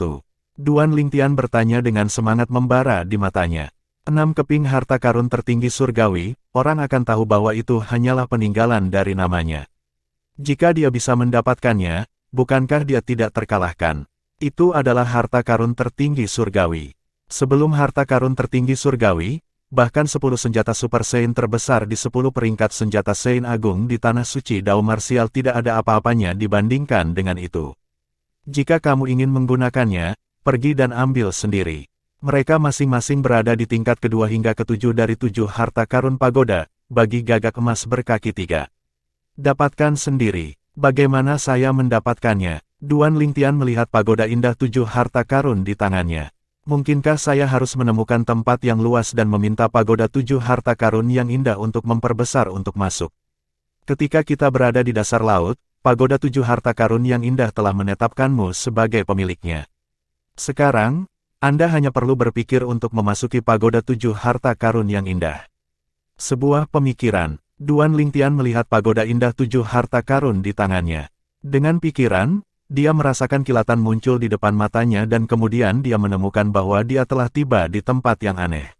Duan Lingtian bertanya dengan semangat membara di matanya. 6 keping harta karun tertinggi surgawi, orang akan tahu bahwa itu hanyalah peninggalan dari namanya. Jika dia bisa mendapatkannya, bukankah dia tidak terkalahkan? Itu adalah harta karun tertinggi surgawi. Sebelum harta karun tertinggi surgawi, bahkan 10 senjata Super Saiyan terbesar di 10 peringkat senjata Saiyan Agung di Tanah Suci Dao Martial tidak ada apa-apanya dibandingkan dengan itu. Jika kamu ingin menggunakannya, pergi dan ambil sendiri. Mereka masing-masing berada di tingkat kedua hingga ketujuh dari 7 harta karun pagoda, bagi gagak emas berkaki 3. Dapatkan sendiri. Bagaimana saya mendapatkannya? Duan Lingtian melihat pagoda indah 7 harta karun di tangannya. Mungkinkah saya harus menemukan tempat yang luas dan meminta pagoda 7 harta karun yang indah untuk memperbesar untuk masuk? Ketika kita berada di dasar laut, pagoda 7 harta karun yang indah telah menetapkanmu sebagai pemiliknya. Sekarang, Anda hanya perlu berpikir untuk memasuki pagoda 7 harta karun yang indah. Sebuah pemikiran, Duan Lingtian melihat pagoda indah 7 harta karun di tangannya. Dengan pikiran, dia merasakan kilatan muncul di depan matanya dan kemudian dia menemukan bahwa dia telah tiba di tempat yang aneh.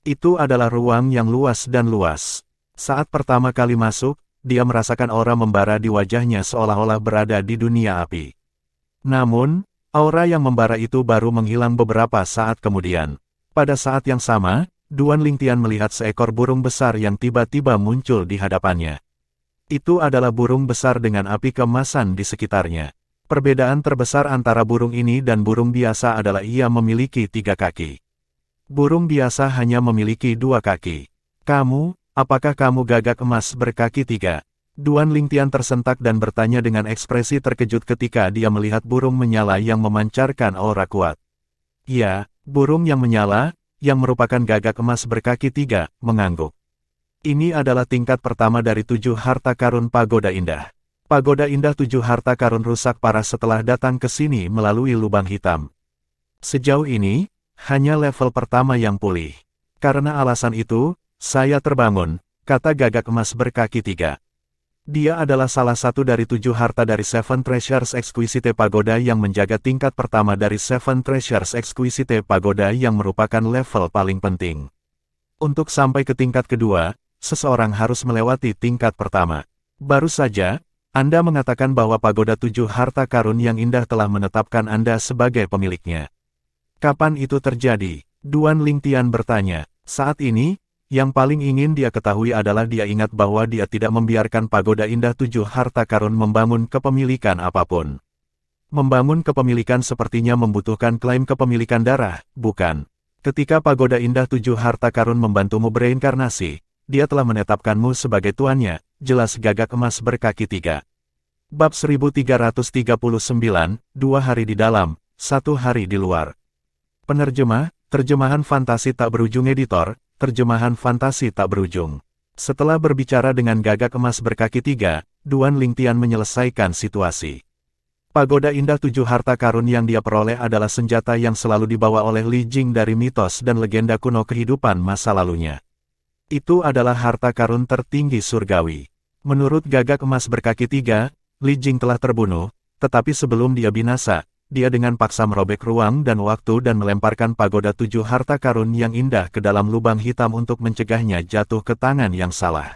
Itu adalah ruang yang luas dan luas. Saat pertama kali masuk, dia merasakan aura membara di wajahnya seolah-olah berada di dunia api. Namun, aura yang membara itu baru menghilang beberapa saat kemudian. Pada saat yang sama, Duan Lingtian melihat seekor burung besar yang tiba-tiba muncul di hadapannya. Itu adalah burung besar dengan api keemasan di sekitarnya. Perbedaan terbesar antara burung ini dan burung biasa adalah ia memiliki 3 kaki. Burung biasa hanya memiliki 2 kaki. Kamu, apakah kamu gagak emas berkaki 3? Duan Lingtian tersentak dan bertanya dengan ekspresi terkejut ketika dia melihat burung menyala yang memancarkan aura kuat. Ya, burung yang menyala, yang merupakan gagak emas berkaki 3, mengangguk. Ini adalah tingkat pertama dari 7 harta karun pagoda indah. Pagoda indah 7 harta karun rusak parah setelah datang ke sini melalui lubang hitam. Sejauh ini, hanya level pertama yang pulih. Karena alasan itu, saya terbangun, kata gagak emas berkaki 3. Dia adalah salah satu dari 7 harta dari Seven Treasures Exquisite Pagoda yang menjaga tingkat pertama dari Seven Treasures Exquisite Pagoda yang merupakan level paling penting. Untuk sampai ke tingkat kedua, seseorang harus melewati tingkat pertama. Baru saja, Anda mengatakan bahwa Pagoda 7 harta karun yang indah telah menetapkan Anda sebagai pemiliknya. Kapan itu terjadi? Duan Lingtian bertanya. Saat ini, yang paling ingin dia ketahui adalah dia ingat bahwa dia tidak membiarkan Pagoda Indah 7 harta karun membangun kepemilikan apapun. Membangun kepemilikan sepertinya membutuhkan klaim kepemilikan darah, bukan? Ketika Pagoda Indah 7 harta karun membantumu bereinkarnasi, dia telah menetapkanmu sebagai tuannya, jelas gagak emas berkaki 3. Bab 1339, 2 hari di dalam, 1 hari di luar. Penerjemah, terjemahan fantasi tak berujung editor, terjemahan fantasi tak berujung. Setelah berbicara dengan gagak emas berkaki 3, Duan Lingtian menyelesaikan situasi. Pagoda Indah 7 harta karun yang dia peroleh adalah senjata yang selalu dibawa oleh Li Jing dari mitos dan legenda kuno kehidupan masa lalunya. Itu adalah harta karun tertinggi surgawi. Menurut gagak emas berkaki 3, Li Jing telah terbunuh, tetapi sebelum dia binasa, dia dengan paksa merobek ruang dan waktu dan melemparkan Pagoda 7 harta karun yang indah ke dalam lubang hitam untuk mencegahnya jatuh ke tangan yang salah.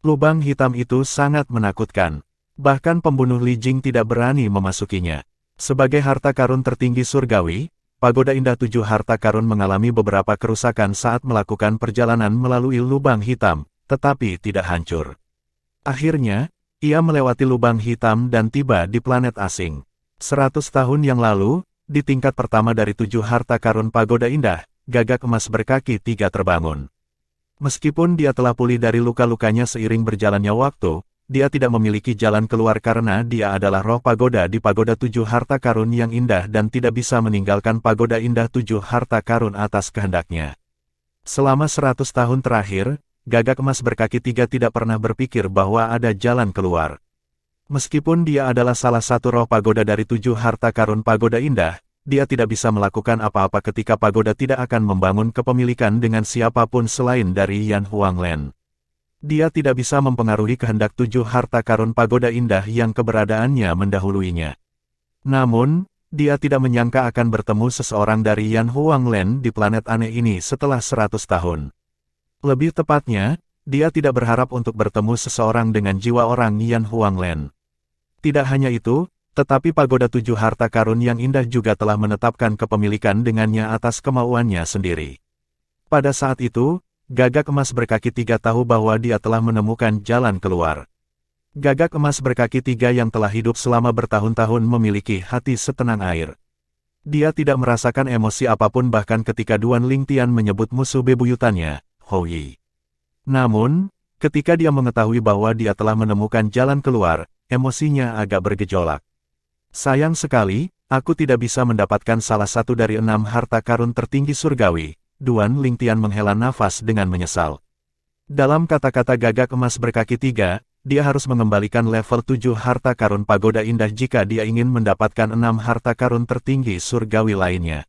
Lubang hitam itu sangat menakutkan. Bahkan pembunuh Li Jing tidak berani memasukinya. Sebagai harta karun tertinggi surgawi, Pagoda Indah 7 harta karun mengalami beberapa kerusakan saat melakukan perjalanan melalui lubang hitam, tetapi tidak hancur. Akhirnya, ia melewati lubang hitam dan tiba di planet asing. 100 tahun yang lalu, di tingkat pertama dari 7 harta karun Pagoda Indah, gagak emas berkaki 3 terbangun. Meskipun dia telah pulih dari luka-lukanya seiring berjalannya waktu, dia tidak memiliki jalan keluar karena dia adalah roh pagoda di Pagoda 7 harta karun yang indah dan tidak bisa meninggalkan Pagoda Indah 7 harta karun atas kehendaknya. Selama 100 tahun terakhir, gagak emas berkaki 3 tidak pernah berpikir bahwa ada jalan keluar. Meskipun dia adalah salah satu roh pagoda dari 7 harta karun Pagoda Indah, dia tidak bisa melakukan apa-apa ketika pagoda tidak akan membangun kepemilikan dengan siapapun selain dari Yan Huanglen. Dia tidak bisa mempengaruhi kehendak 7 harta karun Pagoda Indah yang keberadaannya mendahuluinya. Namun, dia tidak menyangka akan bertemu seseorang dari Yan Huanglen di planet aneh ini setelah 100 tahun. Lebih tepatnya, dia tidak berharap untuk bertemu seseorang dengan jiwa orang Yan Huanglen. Tidak hanya itu, tetapi Pagoda 7 harta karun yang indah juga telah menetapkan kepemilikan dengannya atas kemauannya sendiri. Pada saat itu, gagak emas berkaki 3 tahu bahwa dia telah menemukan jalan keluar. Gagak emas berkaki 3 yang telah hidup selama bertahun-tahun memiliki hati setenang air. Dia tidak merasakan emosi apapun bahkan ketika Duan Lingtian menyebut musuh bebuyutannya, Houyi. Namun, ketika dia mengetahui bahwa dia telah menemukan jalan keluar, emosinya agak bergejolak. Sayang sekali, aku tidak bisa mendapatkan salah satu dari 6 harta karun tertinggi surgawi. Duan Lingtian menghela nafas dengan menyesal. Dalam kata-kata gagak emas berkaki 3, dia harus mengembalikan level 7 harta karun Pagoda Indah jika dia ingin mendapatkan 6 harta karun tertinggi surgawi lainnya.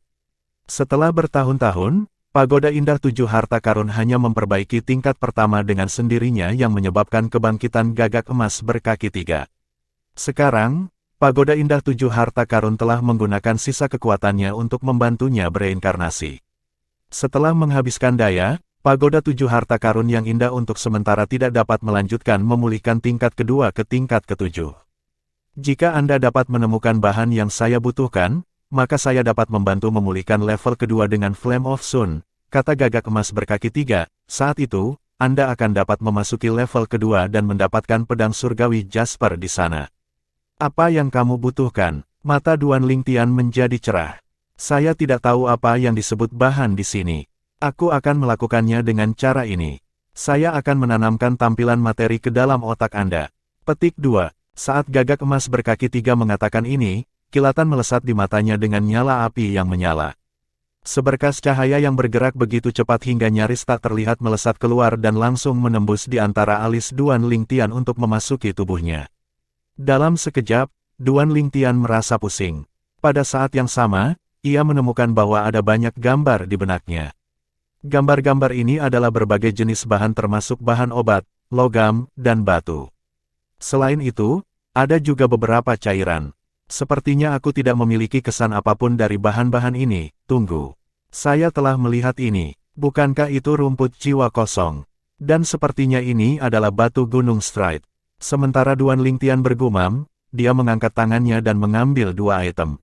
Setelah bertahun-tahun, Pagoda Indah 7 harta karun hanya memperbaiki tingkat pertama dengan sendirinya yang menyebabkan kebangkitan gagak emas berkaki 3. Sekarang, Pagoda Indah 7 harta karun telah menggunakan sisa kekuatannya untuk membantunya bereinkarnasi. Setelah menghabiskan daya, Pagoda 7 harta karun yang indah untuk sementara tidak dapat melanjutkan memulihkan tingkat kedua ke tingkat ke-7. Jika Anda dapat menemukan bahan yang saya butuhkan, maka saya dapat membantu memulihkan level kedua dengan Flame of Sun, kata gagak emas berkaki 3. Saat itu, Anda akan dapat memasuki level kedua dan mendapatkan pedang surgawi Jasper di sana. Apa yang kamu butuhkan? Mata Duan Lingtian menjadi cerah. Saya tidak tahu apa yang disebut bahan di sini. Aku akan melakukannya dengan cara ini. Saya akan menanamkan tampilan materi ke dalam otak Anda. Petik 2. Saat gagak emas berkaki 3 mengatakan ini, kilatan melesat di matanya dengan nyala api yang menyala. Seberkas cahaya yang bergerak begitu cepat hingga nyaris tak terlihat melesat keluar dan langsung menembus di antara alis Duan Lingtian untuk memasuki tubuhnya. Dalam sekejap, Duan Lingtian merasa pusing. Pada saat yang sama, ia menemukan bahwa ada banyak gambar di benaknya. Gambar-gambar ini adalah berbagai jenis bahan termasuk bahan obat, logam, dan batu. Selain itu, ada juga beberapa cairan. Sepertinya aku tidak memiliki kesan apapun dari bahan-bahan ini. Tunggu. Saya telah melihat ini. Bukankah itu rumput jiwa kosong? Dan sepertinya ini adalah batu gunung Stride. Sementara Duan Lingtian bergumam, dia mengangkat tangannya dan mengambil dua item.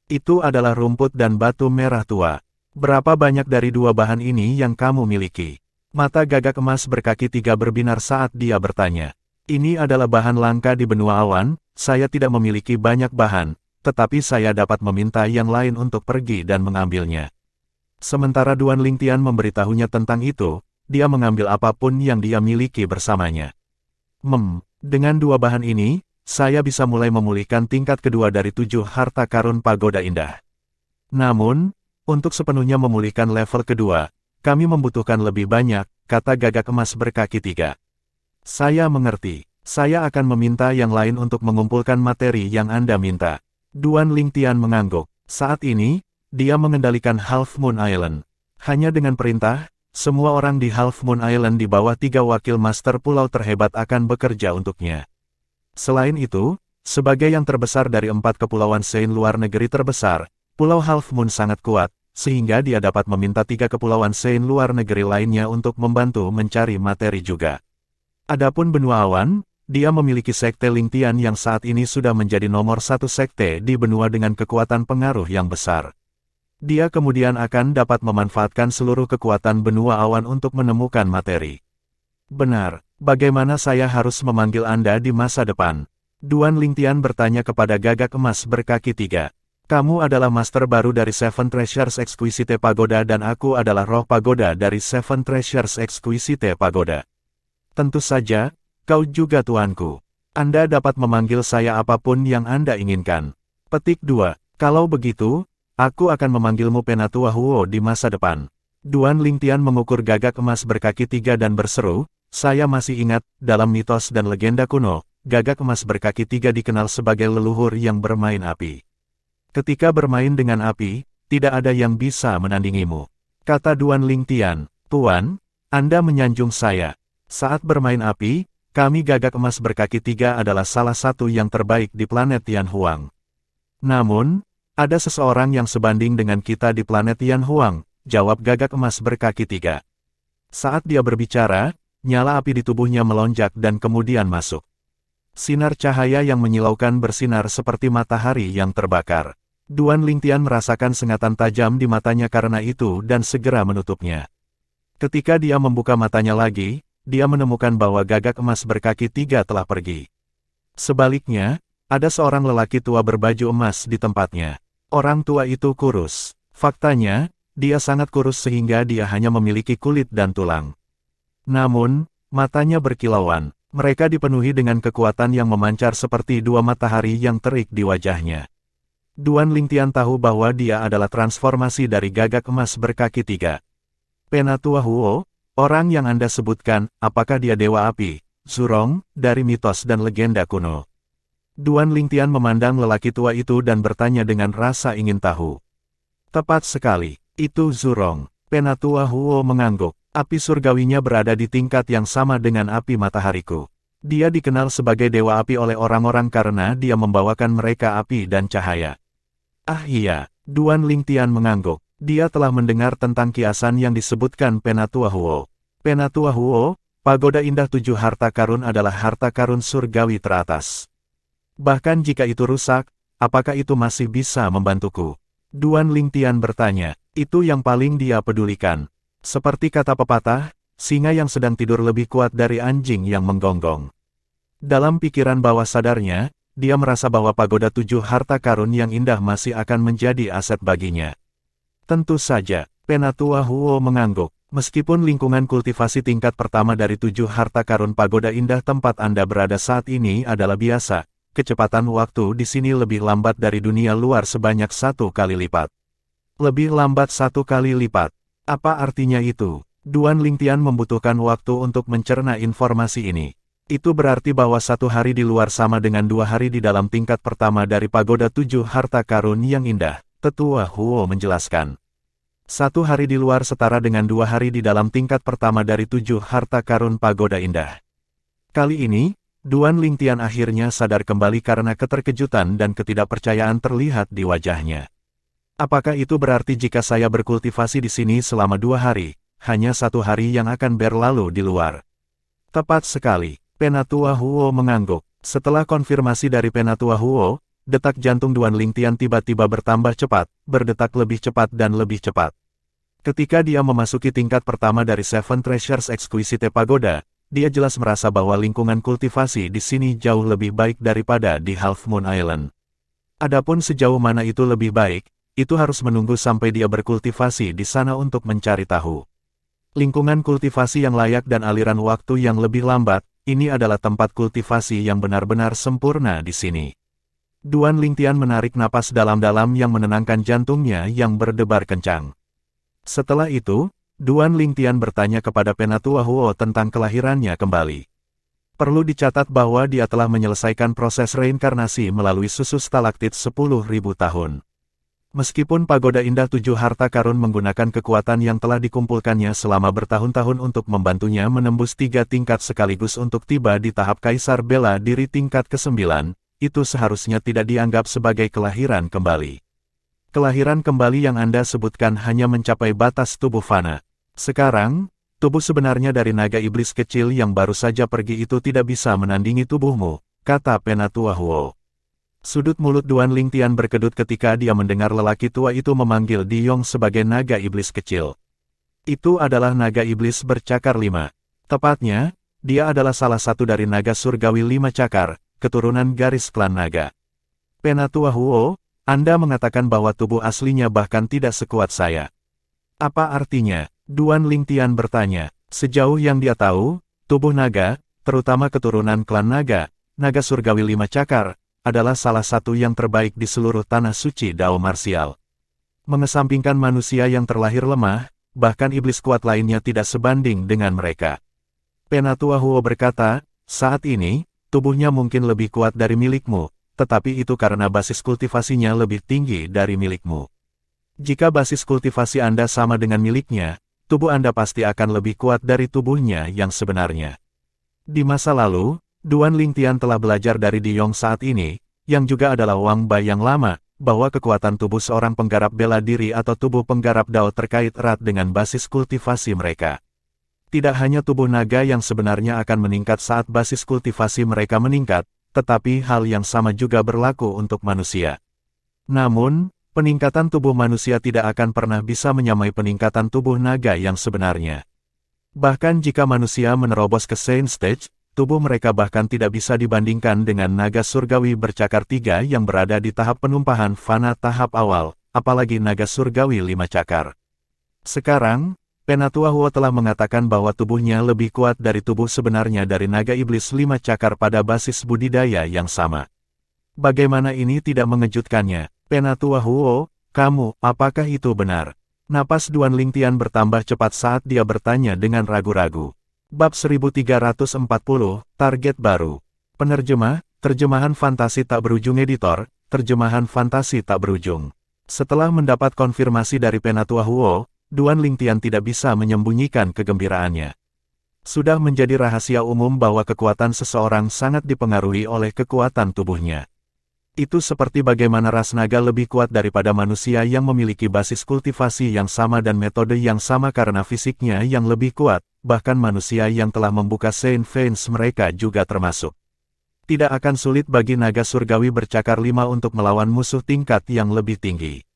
Itu adalah rumput dan batu merah tua. Berapa banyak dari dua bahan ini yang kamu miliki? Mata gagak emas berkaki 3 berbinar saat dia bertanya. Ini adalah bahan langka di benua awan, saya tidak memiliki banyak bahan, tetapi saya dapat meminta yang lain untuk pergi dan mengambilnya. Sementara Duan Lingtian memberitahunya tentang itu, dia mengambil apapun yang dia miliki bersamanya. Dengan dua bahan ini, saya bisa mulai memulihkan tingkat kedua dari 7 harta karun pagoda indah. Namun, untuk sepenuhnya memulihkan level kedua, kami membutuhkan lebih banyak, kata gagak emas berkaki 3. Saya mengerti. Saya akan meminta yang lain untuk mengumpulkan materi yang Anda minta. Duan Lingtian mengangguk. Saat ini, dia mengendalikan Half Moon Island. Hanya dengan perintah, semua orang di Half Moon Island di bawah 3 wakil master pulau terhebat akan bekerja untuknya. Selain itu, sebagai yang terbesar dari 4 kepulauan Sein luar negeri terbesar, Pulau Half Moon sangat kuat, sehingga dia dapat meminta 3 kepulauan Sein luar negeri lainnya untuk membantu mencari materi juga. Adapun benua awan, dia memiliki sekte Lingtian yang saat ini sudah menjadi nomor 1 sekte di benua dengan kekuatan pengaruh yang besar. Dia kemudian akan dapat memanfaatkan seluruh kekuatan benua awan untuk menemukan materi. Benar, bagaimana saya harus memanggil Anda di masa depan? Duan Lingtian bertanya kepada gagak emas berkaki 3. Kamu adalah master baru dari Seven Treasures Exquisite Pagoda dan aku adalah roh pagoda dari Seven Treasures Exquisite Pagoda. Tentu saja, kau juga tuanku. Anda dapat memanggil saya apapun yang Anda inginkan. Petik 2. Kalau begitu, aku akan memanggilmu Penatua Huo di masa depan. Duan Lingtian mengukur gagak emas berkaki 3 dan berseru, saya masih ingat, dalam mitos dan legenda kuno, gagak emas berkaki 3 dikenal sebagai leluhur yang bermain api. Ketika bermain dengan api, tidak ada yang bisa menandingimu. Kata Duan Lingtian, Tuan, Anda menyanjung saya. Saat bermain api, kami gagak emas berkaki 3 adalah salah satu yang terbaik di planet Tianhuang. Namun, ada seseorang yang sebanding dengan kita di planet Tianhuang, jawab gagak emas berkaki 3. Saat dia berbicara, nyala api di tubuhnya melonjak dan kemudian masuk. Sinar cahaya yang menyilaukan bersinar seperti matahari yang terbakar. Duan Lingtian merasakan sengatan tajam di matanya karena itu dan segera menutupnya. Ketika dia membuka matanya lagi, dia menemukan bahwa gagak emas berkaki 3 telah pergi. Sebaliknya, ada seorang lelaki tua berbaju emas di tempatnya. Orang tua itu kurus. Faktanya, dia sangat kurus sehingga dia hanya memiliki kulit dan tulang. Namun, matanya berkilauan. Mereka dipenuhi dengan kekuatan yang memancar seperti dua matahari yang terik di wajahnya. Duan Lingtian tahu bahwa dia adalah transformasi dari gagak emas berkaki 3. Penatua Huo, orang yang Anda sebutkan, apakah dia dewa api, Zurong, dari mitos dan legenda kuno? Duan Lingtian memandang lelaki tua itu dan bertanya dengan rasa ingin tahu. Tepat sekali, itu Zurong. Penatua Huo mengangguk. Api surgawinya berada di tingkat yang sama dengan api matahariku. Dia dikenal sebagai dewa api oleh orang-orang karena dia membawakan mereka api dan cahaya. Ah iya, Duan Lingtian mengangguk. Dia telah mendengar tentang kiasan yang disebutkan Penatua Huo. Penatua Huo, pagoda indah 7 harta karun adalah harta karun surgawi teratas. Bahkan jika itu rusak, apakah itu masih bisa membantuku? Duan Lingtian bertanya. Itu yang paling dia pedulikan. Seperti kata pepatah, singa yang sedang tidur lebih kuat dari anjing yang menggonggong. Dalam pikiran bawah sadarnya, dia merasa bahwa pagoda 7 harta karun yang indah masih akan menjadi aset baginya. Tentu saja, Penatua Huo mengangguk. Meskipun lingkungan kultivasi tingkat pertama dari 7 harta karun pagoda indah tempat Anda berada saat ini adalah biasa, kecepatan waktu di sini lebih lambat dari dunia luar sebanyak 1 kali lipat. Lebih lambat 1 kali lipat. Apa artinya itu? Duan Lingtian membutuhkan waktu untuk mencerna informasi ini. Itu berarti bahwa 1 hari di luar sama dengan 2 hari di dalam tingkat pertama dari pagoda 7 harta karun yang indah, Tetua Huo menjelaskan. 1 hari di luar setara dengan 2 hari di dalam tingkat pertama dari 7 harta karun pagoda indah. Kali ini, Duan Lingtian akhirnya sadar kembali karena keterkejutan dan ketidakpercayaan terlihat di wajahnya. Apakah itu berarti jika saya berkultivasi di sini selama 2 hari, hanya 1 hari yang akan berlalu di luar? Tepat sekali, Penatua Huo mengangguk. Setelah konfirmasi dari Penatua Huo, detak jantung Duan Lingtian tiba-tiba bertambah cepat, berdetak lebih cepat dan lebih cepat. Ketika dia memasuki tingkat pertama dari Seven Treasures Exquisite Pagoda, dia jelas merasa bahwa lingkungan kultivasi di sini jauh lebih baik daripada di Half Moon Island. Adapun sejauh mana itu lebih baik, itu harus menunggu sampai dia berkultivasi di sana untuk mencari tahu. Lingkungan kultivasi yang layak dan aliran waktu yang lebih lambat, ini adalah tempat kultivasi yang benar-benar sempurna di sini. Duan Lingtian menarik napas dalam-dalam yang menenangkan jantungnya yang berdebar kencang. Setelah itu, Duan Lingtian bertanya kepada Penatua Huo tentang kelahirannya kembali. Perlu dicatat bahwa dia telah menyelesaikan proses reinkarnasi melalui susu stalaktit 10.000 tahun. Meskipun pagoda indah 7 harta karun menggunakan kekuatan yang telah dikumpulkannya selama bertahun-tahun untuk membantunya menembus 3 tingkat sekaligus untuk tiba di tahap Kaisar Bela Diri tingkat ke-9, itu seharusnya tidak dianggap sebagai kelahiran kembali. Kelahiran kembali yang Anda sebutkan hanya mencapai batas tubuh fana. Sekarang, tubuh sebenarnya dari naga iblis kecil yang baru saja pergi itu tidak bisa menandingi tubuhmu, kata Penatua Huo. Sudut mulut Duan Lingtian berkedut ketika dia mendengar lelaki tua itu memanggil Diyong sebagai naga iblis kecil. Itu adalah naga iblis bercakar 5. Tepatnya, dia adalah salah satu dari naga surgawi 5 cakar, keturunan garis klan naga. Penatua Huo, Anda mengatakan bahwa tubuh aslinya bahkan tidak sekuat saya. Apa artinya? Duan Lingtian bertanya. Sejauh yang dia tahu, tubuh naga, terutama keturunan klan naga, naga surgawi 5 cakar, adalah salah satu yang terbaik di seluruh tanah suci Dao marsial. Mengesampingkan manusia yang terlahir lemah, bahkan iblis kuat lainnya tidak sebanding dengan mereka. Penatua Huo berkata, saat ini, tubuhnya mungkin lebih kuat dari milikmu, tetapi itu karena basis kultivasinya lebih tinggi dari milikmu. Jika basis kultivasi Anda sama dengan miliknya, tubuh Anda pasti akan lebih kuat dari tubuhnya yang sebenarnya. Di masa lalu, Duan Lingtian telah belajar dari Diyong saat ini, yang juga adalah Wang Bai yang lama, bahwa kekuatan tubuh seorang penggarap bela diri atau tubuh penggarap Dao terkait erat dengan basis kultivasi mereka. Tidak hanya tubuh naga yang sebenarnya akan meningkat saat basis kultivasi mereka meningkat, tetapi hal yang sama juga berlaku untuk manusia. Namun, peningkatan tubuh manusia tidak akan pernah bisa menyamai peningkatan tubuh naga yang sebenarnya. Bahkan jika manusia menerobos ke Saint Stage, tubuh mereka bahkan tidak bisa dibandingkan dengan naga surgawi bercakar 3 yang berada di tahap penumpahan fana tahap awal, apalagi naga surgawi 5 cakar. Sekarang, Penatua Huo telah mengatakan bahwa tubuhnya lebih kuat dari tubuh sebenarnya dari naga iblis 5 cakar pada basis budidaya yang sama. Bagaimana ini tidak mengejutkannya? Penatua Huo, kamu, apakah itu benar? Napas Duan Lingtian bertambah cepat saat dia bertanya dengan ragu-ragu. Bab 1340, Target Baru. Penerjemah, Terjemahan Fantasi Tak Berujung Editor, Terjemahan Fantasi Tak Berujung. Setelah mendapat konfirmasi dari Penatua Huo, Duan Lingtian tidak bisa menyembunyikan kegembiraannya. Sudah menjadi rahasia umum bahwa kekuatan seseorang sangat dipengaruhi oleh kekuatan tubuhnya. Itu seperti bagaimana ras naga lebih kuat daripada manusia yang memiliki basis kultivasi yang sama dan metode yang sama karena fisiknya yang lebih kuat, bahkan manusia yang telah membuka Saint Veins mereka juga termasuk. Tidak akan sulit bagi naga surgawi bercakar 5 untuk melawan musuh tingkat yang lebih tinggi.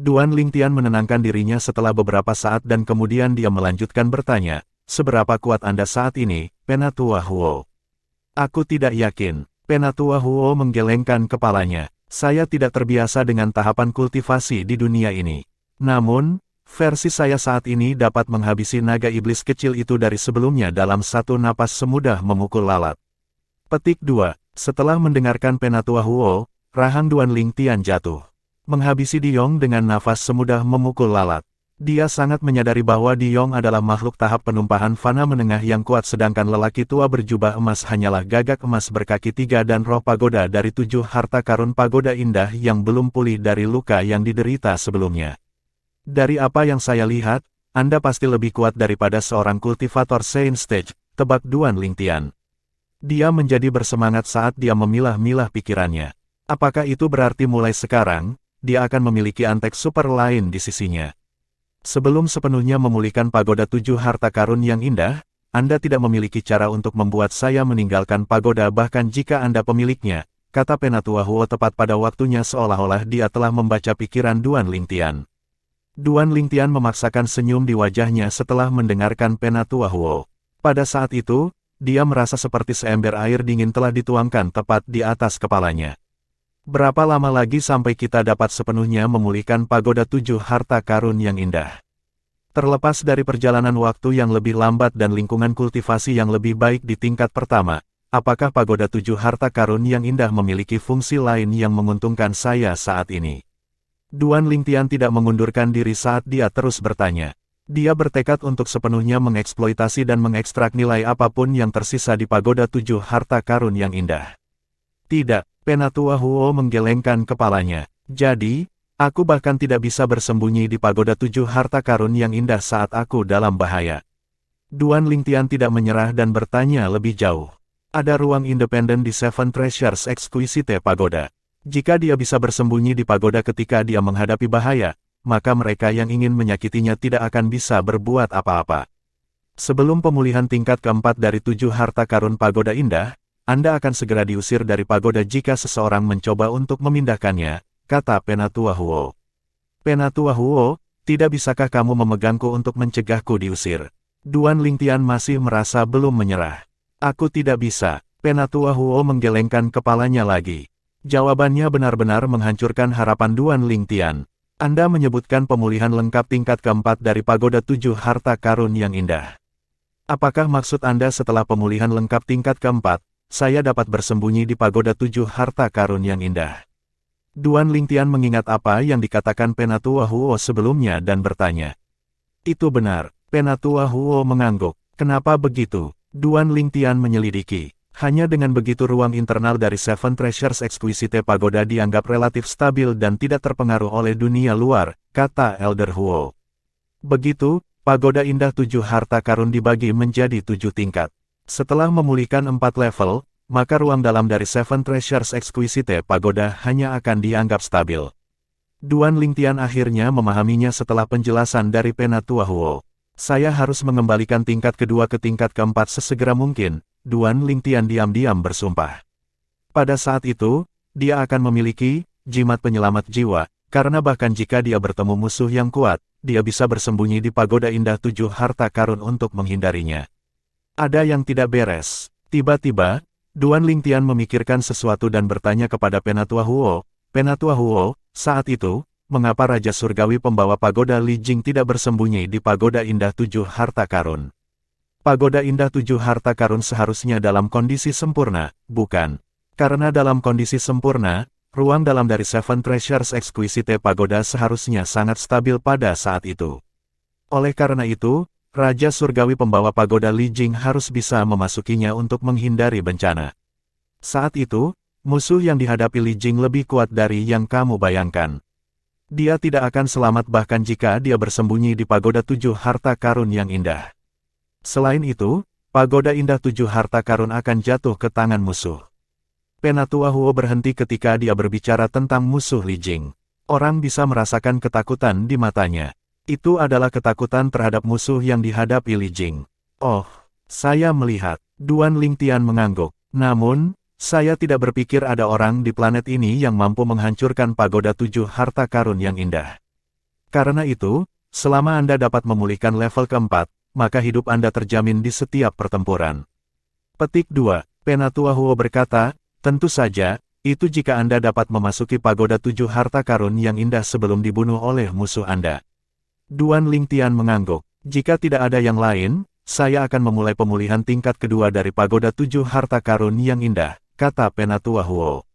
Duan Lingtian menenangkan dirinya setelah beberapa saat dan kemudian dia melanjutkan bertanya, seberapa kuat Anda saat ini, Penatua Huo? Aku tidak yakin. Penatua Huo menggelengkan kepalanya. Saya tidak terbiasa dengan tahapan kultivasi di dunia ini. Namun, versi saya saat ini dapat menghabisi naga iblis kecil itu dari sebelumnya dalam satu napas semudah memukul lalat. Petik 2. Setelah mendengarkan Penatua Huo, rahang Duan Lingtian jatuh. Menghabisi Diyong dengan nafas semudah memukul lalat. Dia sangat menyadari bahwa Diyong adalah makhluk tahap penumpahan fana menengah yang kuat sedangkan lelaki tua berjubah emas hanyalah gagak emas berkaki 3 dan roh pagoda dari 7 harta karun pagoda indah yang belum pulih dari luka yang diderita sebelumnya. Dari apa yang saya lihat, Anda pasti lebih kuat daripada seorang kultivator Saint Stage, tebak Duan Lingtian. Dia menjadi bersemangat saat dia memilah-milah pikirannya. Apakah itu berarti mulai sekarang, dia akan memiliki antek super lain di sisinya? Sebelum sepenuhnya memulihkan pagoda 7 harta karun yang indah, Anda tidak memiliki cara untuk membuat saya meninggalkan pagoda bahkan jika Anda pemiliknya, kata Penatua Huo tepat pada waktunya seolah-olah dia telah membaca pikiran Duan Lingtian. Duan Lingtian memaksakan senyum di wajahnya setelah mendengarkan Penatua Huo. Pada saat itu, dia merasa seperti seember air dingin telah dituangkan tepat di atas kepalanya. Berapa lama lagi sampai kita dapat sepenuhnya memulihkan pagoda 7 harta karun yang indah? Terlepas dari perjalanan waktu yang lebih lambat dan lingkungan kultivasi yang lebih baik di tingkat pertama, apakah pagoda 7 harta karun yang indah memiliki fungsi lain yang menguntungkan saya saat ini? Duan Lingtian tidak mengundurkan diri saat dia terus bertanya. Dia bertekad untuk sepenuhnya mengeksploitasi dan mengekstrak nilai apapun yang tersisa di pagoda 7 harta karun yang indah. Tidak. Penatua Huo menggelengkan kepalanya. Jadi, aku bahkan tidak bisa bersembunyi di pagoda 7 harta karun yang indah saat aku dalam bahaya. Duan Lingtian tidak menyerah dan bertanya lebih jauh. Ada ruang independen di Seven Treasures Exquisite Pagoda. Jika dia bisa bersembunyi di pagoda ketika dia menghadapi bahaya, maka mereka yang ingin menyakitinya tidak akan bisa berbuat apa-apa. Sebelum pemulihan tingkat keempat dari 7 harta karun pagoda indah, Anda akan segera diusir dari pagoda jika seseorang mencoba untuk memindahkannya, kata Penatua Huo. Penatua Huo, tidak bisakah kamu memegangku untuk mencegahku diusir? Duan Lingtian masih merasa belum menyerah. Aku tidak bisa. Penatua Huo menggelengkan kepalanya lagi. Jawabannya benar-benar menghancurkan harapan Duan Lingtian. Anda menyebutkan pemulihan lengkap tingkat keempat dari pagoda 7 harta karun yang indah. Apakah maksud Anda setelah pemulihan lengkap tingkat keempat, saya dapat bersembunyi di pagoda 7 harta karun yang indah? Duan Lingtian mengingat apa yang dikatakan Penatua Huo sebelumnya dan bertanya. Itu benar. Penatua Huo mengangguk. Kenapa begitu? Duan Lingtian menyelidiki. Hanya dengan begitu ruang internal dari Seven Treasures Exquisite Pagoda dianggap relatif stabil dan tidak terpengaruh oleh dunia luar, kata Elder Huo. Begitu, pagoda indah 7 harta karun dibagi menjadi 7 tingkat. Setelah memulihkan 4 level, maka ruang dalam dari Seven Treasures Exquisite Pagoda hanya akan dianggap stabil. Duan Lingtian akhirnya memahaminya setelah penjelasan dari Penatua Huo. Saya harus mengembalikan tingkat kedua ke tingkat keempat sesegera mungkin, Duan Lingtian diam-diam bersumpah. Pada saat itu, dia akan memiliki jimat penyelamat jiwa, karena bahkan jika dia bertemu musuh yang kuat, dia bisa bersembunyi di pagoda indah 7 harta karun untuk menghindarinya. Ada yang tidak beres. Tiba-tiba, Duan Lingtian memikirkan sesuatu dan bertanya kepada Penatua Huo. Penatua Huo, saat itu, mengapa Raja Surgawi pembawa pagoda Li Jing tidak bersembunyi di pagoda indah 7 harta karun? Pagoda indah 7 harta karun seharusnya dalam kondisi sempurna, bukan? Karena dalam kondisi sempurna, ruang dalam dari Seven Treasures Exquisite Pagoda seharusnya sangat stabil pada saat itu. Oleh karena itu, Raja Surgawi pembawa pagoda Li Jing harus bisa memasukinya untuk menghindari bencana. Saat itu, musuh yang dihadapi Li Jing lebih kuat dari yang kamu bayangkan. Dia tidak akan selamat bahkan jika dia bersembunyi di pagoda 7 harta karun yang indah. Selain itu, pagoda indah 7 harta karun akan jatuh ke tangan musuh. Penatua Huo berhenti ketika dia berbicara tentang musuh Li Jing. Orang bisa merasakan ketakutan di matanya. Itu adalah ketakutan terhadap musuh yang dihadapi Li Jing. Oh, saya melihat. Duan Lingtian mengangguk. Namun, saya tidak berpikir ada orang di planet ini yang mampu menghancurkan pagoda 7 harta karun yang indah. Karena itu, selama Anda dapat memulihkan level keempat, maka hidup Anda terjamin di setiap pertempuran. Petik 2. Penatua Huo berkata, tentu saja, itu jika Anda dapat memasuki pagoda 7 harta karun yang indah sebelum dibunuh oleh musuh Anda. Duan Lingtian mengangguk. Jika tidak ada yang lain, saya akan memulai pemulihan tingkat kedua dari pagoda 7 harta karun yang indah, kata Penatua Huo.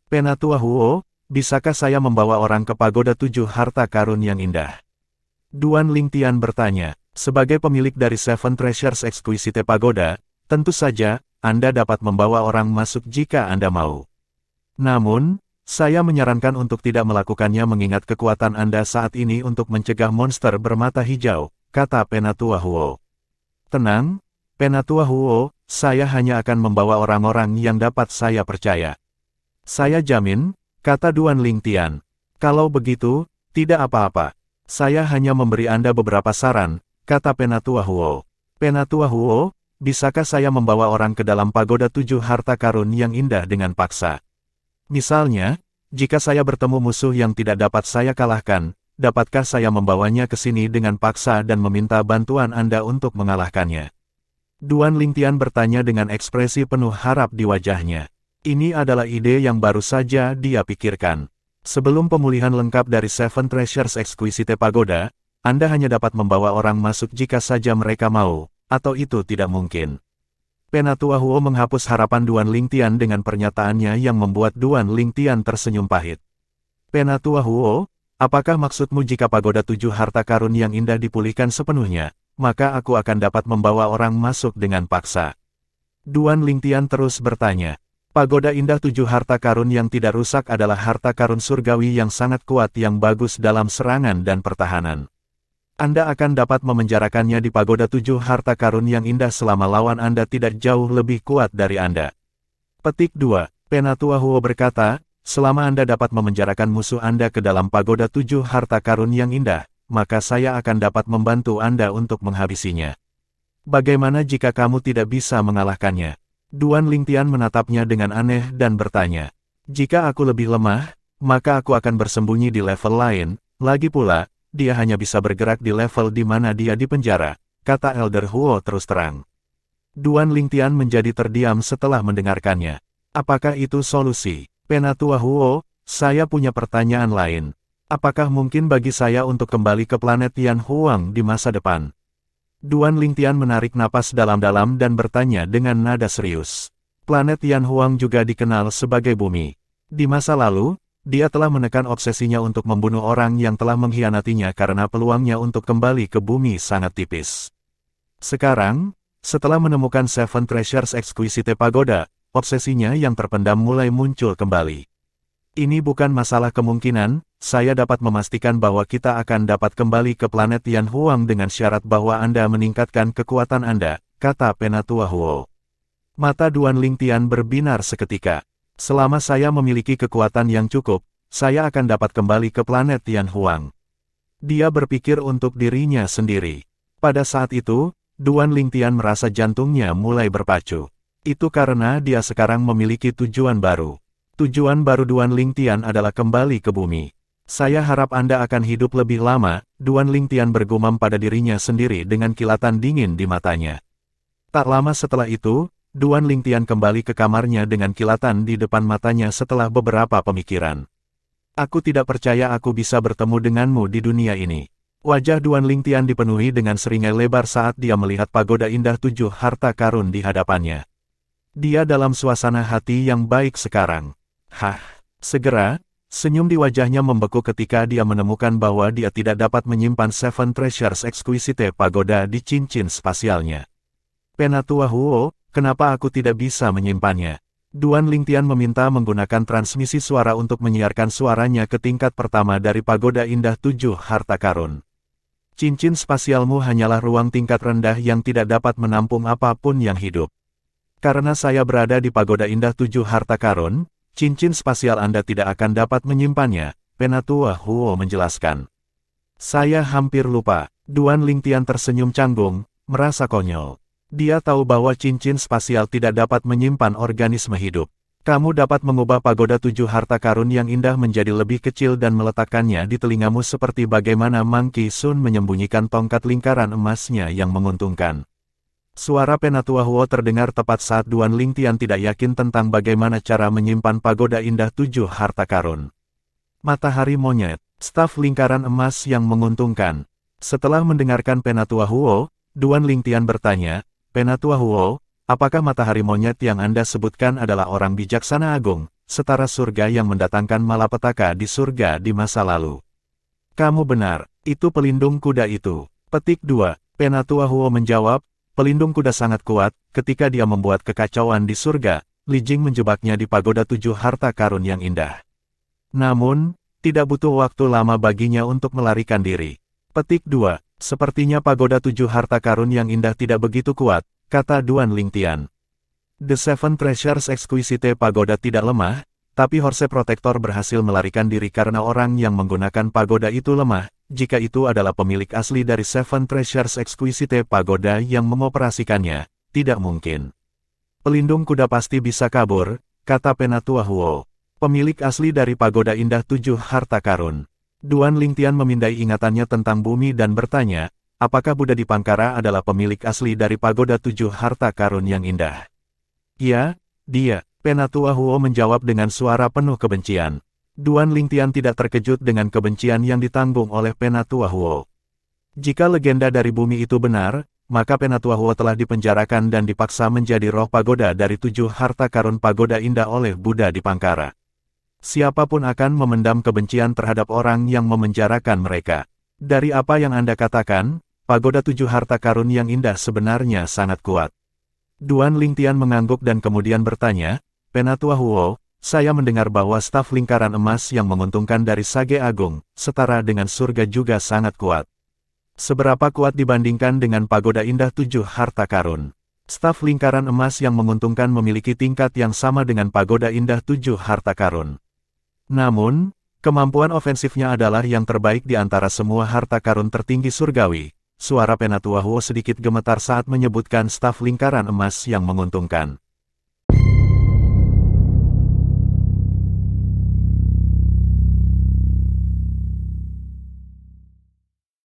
Penatua Huo, bisakah saya membawa orang ke pagoda 7 harta karun yang indah? Duan Lingtian bertanya. Sebagai pemilik dari Seven Treasures Exquisite Pagoda, tentu saja, Anda dapat membawa orang masuk jika Anda mau. Namun, Saya menyarankan untuk tidak melakukannya mengingat kekuatan Anda saat ini untuk mencegah monster bermata hijau, kata Penatua Huo. Tenang, Penatua Huo, saya hanya akan membawa orang-orang yang dapat saya percaya. Saya jamin, kata Duan Lingtian. Kalau begitu, tidak apa-apa. Saya hanya memberi Anda beberapa saran, kata Penatua Huo. Penatua Huo, bisakah saya membawa orang ke dalam pagoda 7 harta karun yang indah dengan paksa? Misalnya, jika saya bertemu musuh yang tidak dapat saya kalahkan, dapatkah saya membawanya ke sini dengan paksa dan meminta bantuan Anda untuk mengalahkannya? Duan Lingtian bertanya dengan ekspresi penuh harap di wajahnya. Ini adalah ide yang baru saja dia pikirkan. Sebelum pemulihan lengkap dari Seven Treasures Exquisite Pagoda, Anda hanya dapat membawa orang masuk jika saja mereka mau, atau itu tidak mungkin. Penatua Huo menghapus harapan Duan Lingtian dengan pernyataannya yang membuat Duan Lingtian tersenyum pahit. Penatua Huo, apakah maksudmu jika pagoda 7 harta karun yang indah dipulihkan sepenuhnya, maka aku akan dapat membawa orang masuk dengan paksa? Duan Lingtian terus bertanya. Pagoda indah 7 harta karun yang tidak rusak adalah harta karun surgawi yang sangat kuat yang bagus dalam serangan dan pertahanan. Anda akan dapat memenjarakannya di pagoda 7 harta karun yang indah selama lawan Anda tidak jauh lebih kuat dari Anda. Petik 2. Penatua Huo berkata, selama Anda dapat memenjarakan musuh Anda ke dalam pagoda 7 harta karun yang indah, maka saya akan dapat membantu Anda untuk menghabisinya. Bagaimana jika kamu tidak bisa mengalahkannya? Duan Lingtian menatapnya dengan aneh dan bertanya, jika aku lebih lemah, maka aku akan bersembunyi di level lain, lagi pula, dia hanya bisa bergerak di level di mana dia dipenjara, kata Elder Huo terus terang. Duan Lingtian menjadi terdiam setelah mendengarkannya. Apakah itu solusi? Penatua Huo, saya punya pertanyaan lain. Apakah mungkin bagi saya untuk kembali ke planet Tian Huang di masa depan? Duan Lingtian menarik napas dalam-dalam dan bertanya dengan nada serius. Planet Tian Huang juga dikenal sebagai bumi. Di masa lalu, dia telah menekan obsesinya untuk membunuh orang yang telah mengkhianatinya karena peluangnya untuk kembali ke bumi sangat tipis. Sekarang, setelah menemukan Seven Treasures Exquisite Pagoda, obsesinya yang terpendam mulai muncul kembali. Ini bukan masalah kemungkinan, saya dapat memastikan bahwa kita akan dapat kembali ke planet Tian Huang dengan syarat bahwa Anda meningkatkan kekuatan Anda, kata Penatua Huo. Mata Duan Lingtian berbinar seketika. Selama saya memiliki kekuatan yang cukup, saya akan dapat kembali ke planet Tian Huang. Dia berpikir untuk dirinya sendiri. Pada saat itu, Duan Lingtian merasa jantungnya mulai berpacu. Itu karena dia sekarang memiliki tujuan baru. Tujuan baru Duan Lingtian adalah kembali ke bumi. Saya harap Anda akan hidup lebih lama, Duan Lingtian bergumam pada dirinya sendiri dengan kilatan dingin di matanya. Tak lama setelah itu, Duan Lingtian kembali ke kamarnya dengan kilatan di depan matanya setelah beberapa pemikiran. Aku tidak percaya aku bisa bertemu denganmu di dunia ini. Wajah Duan Lingtian dipenuhi dengan seringai lebar saat dia melihat pagoda indah 7 harta karun di hadapannya. Dia dalam suasana hati yang baik sekarang. Segera, senyum di wajahnya membeku ketika dia menemukan bahwa dia tidak dapat menyimpan Seven Treasures Exquisite Pagoda di cincin spasialnya. Penatua Huo, kenapa aku tidak bisa menyimpannya? Duan Lingtian meminta menggunakan transmisi suara untuk menyiarkan suaranya ke tingkat pertama dari pagoda indah 7 harta karun. Cincin spasialmu hanyalah ruang tingkat rendah yang tidak dapat menampung apapun yang hidup. Karena saya berada di pagoda indah 7 harta karun, cincin spasial Anda tidak akan dapat menyimpannya, Penatua Huo menjelaskan. Saya hampir lupa. Duan Lingtian tersenyum canggung, merasa konyol. Dia tahu bahwa cincin spasial tidak dapat menyimpan organisme hidup. Kamu dapat mengubah pagoda 7 harta karun yang indah menjadi lebih kecil dan meletakkannya di telingamu seperti bagaimana Monkey Sun menyembunyikan tongkat lingkaran emasnya yang menguntungkan. Suara Penatua Huo terdengar tepat saat Duan Lingtian tidak yakin tentang bagaimana cara menyimpan pagoda indah 7 harta karun. Matahari monyet, staf lingkaran emas yang menguntungkan. Setelah mendengarkan Penatua Huo, Duan Lingtian bertanya, Penatua Huo, apakah matahari monyet yang Anda sebutkan adalah orang bijaksana agung, setara surga yang mendatangkan malapetaka di surga di masa lalu? Kamu benar, itu pelindung kuda itu. Petik 2, Penatua Huo menjawab, pelindung kuda sangat kuat, ketika dia membuat kekacauan di surga, Li Jing menjebaknya di pagoda 7 harta karun yang indah. Namun, tidak butuh waktu lama baginya untuk melarikan diri. Petik 2. Sepertinya pagoda 7 harta karun yang indah tidak begitu kuat, kata Duan Lingtian. The Seven Treasures Exquisite Pagoda tidak lemah, tapi Horse Protector berhasil melarikan diri karena orang yang menggunakan pagoda itu lemah, jika itu adalah pemilik asli dari Seven Treasures Exquisite Pagoda yang mengoperasikannya, tidak mungkin. Pelindung kuda pasti bisa kabur, kata Penatua Huo. Pemilik asli dari pagoda indah 7 harta karun. Duan Lingtian memindai ingatannya tentang bumi dan bertanya, apakah Buddha Dipangkara adalah pemilik asli dari pagoda 7 harta karun yang indah? Ya, dia. Penatua Huo menjawab dengan suara penuh kebencian. Duan Lingtian tidak terkejut dengan kebencian yang ditanggung oleh Penatua Huo. Jika legenda dari bumi itu benar, maka Penatua Huo telah dipenjarakan dan dipaksa menjadi roh pagoda dari 7 harta karun pagoda indah oleh Buddha Dipangkara. Siapapun akan memendam kebencian terhadap orang yang memenjarakan mereka. Dari apa yang Anda katakan, pagoda 7 harta karun yang indah sebenarnya sangat kuat. Duan Lingtian mengangguk dan kemudian bertanya, Penatua Huo, saya mendengar bahwa staf lingkaran emas yang menguntungkan dari Sage Agung, setara dengan surga juga sangat kuat. Seberapa kuat dibandingkan dengan pagoda indah 7 harta karun? Staf lingkaran emas yang menguntungkan memiliki tingkat yang sama dengan pagoda indah 7 harta karun. Namun, kemampuan ofensifnya adalah yang terbaik di antara semua harta karun tertinggi surgawi. Suara Penatua Huo sedikit gemetar saat menyebutkan staf lingkaran emas yang menguntungkan.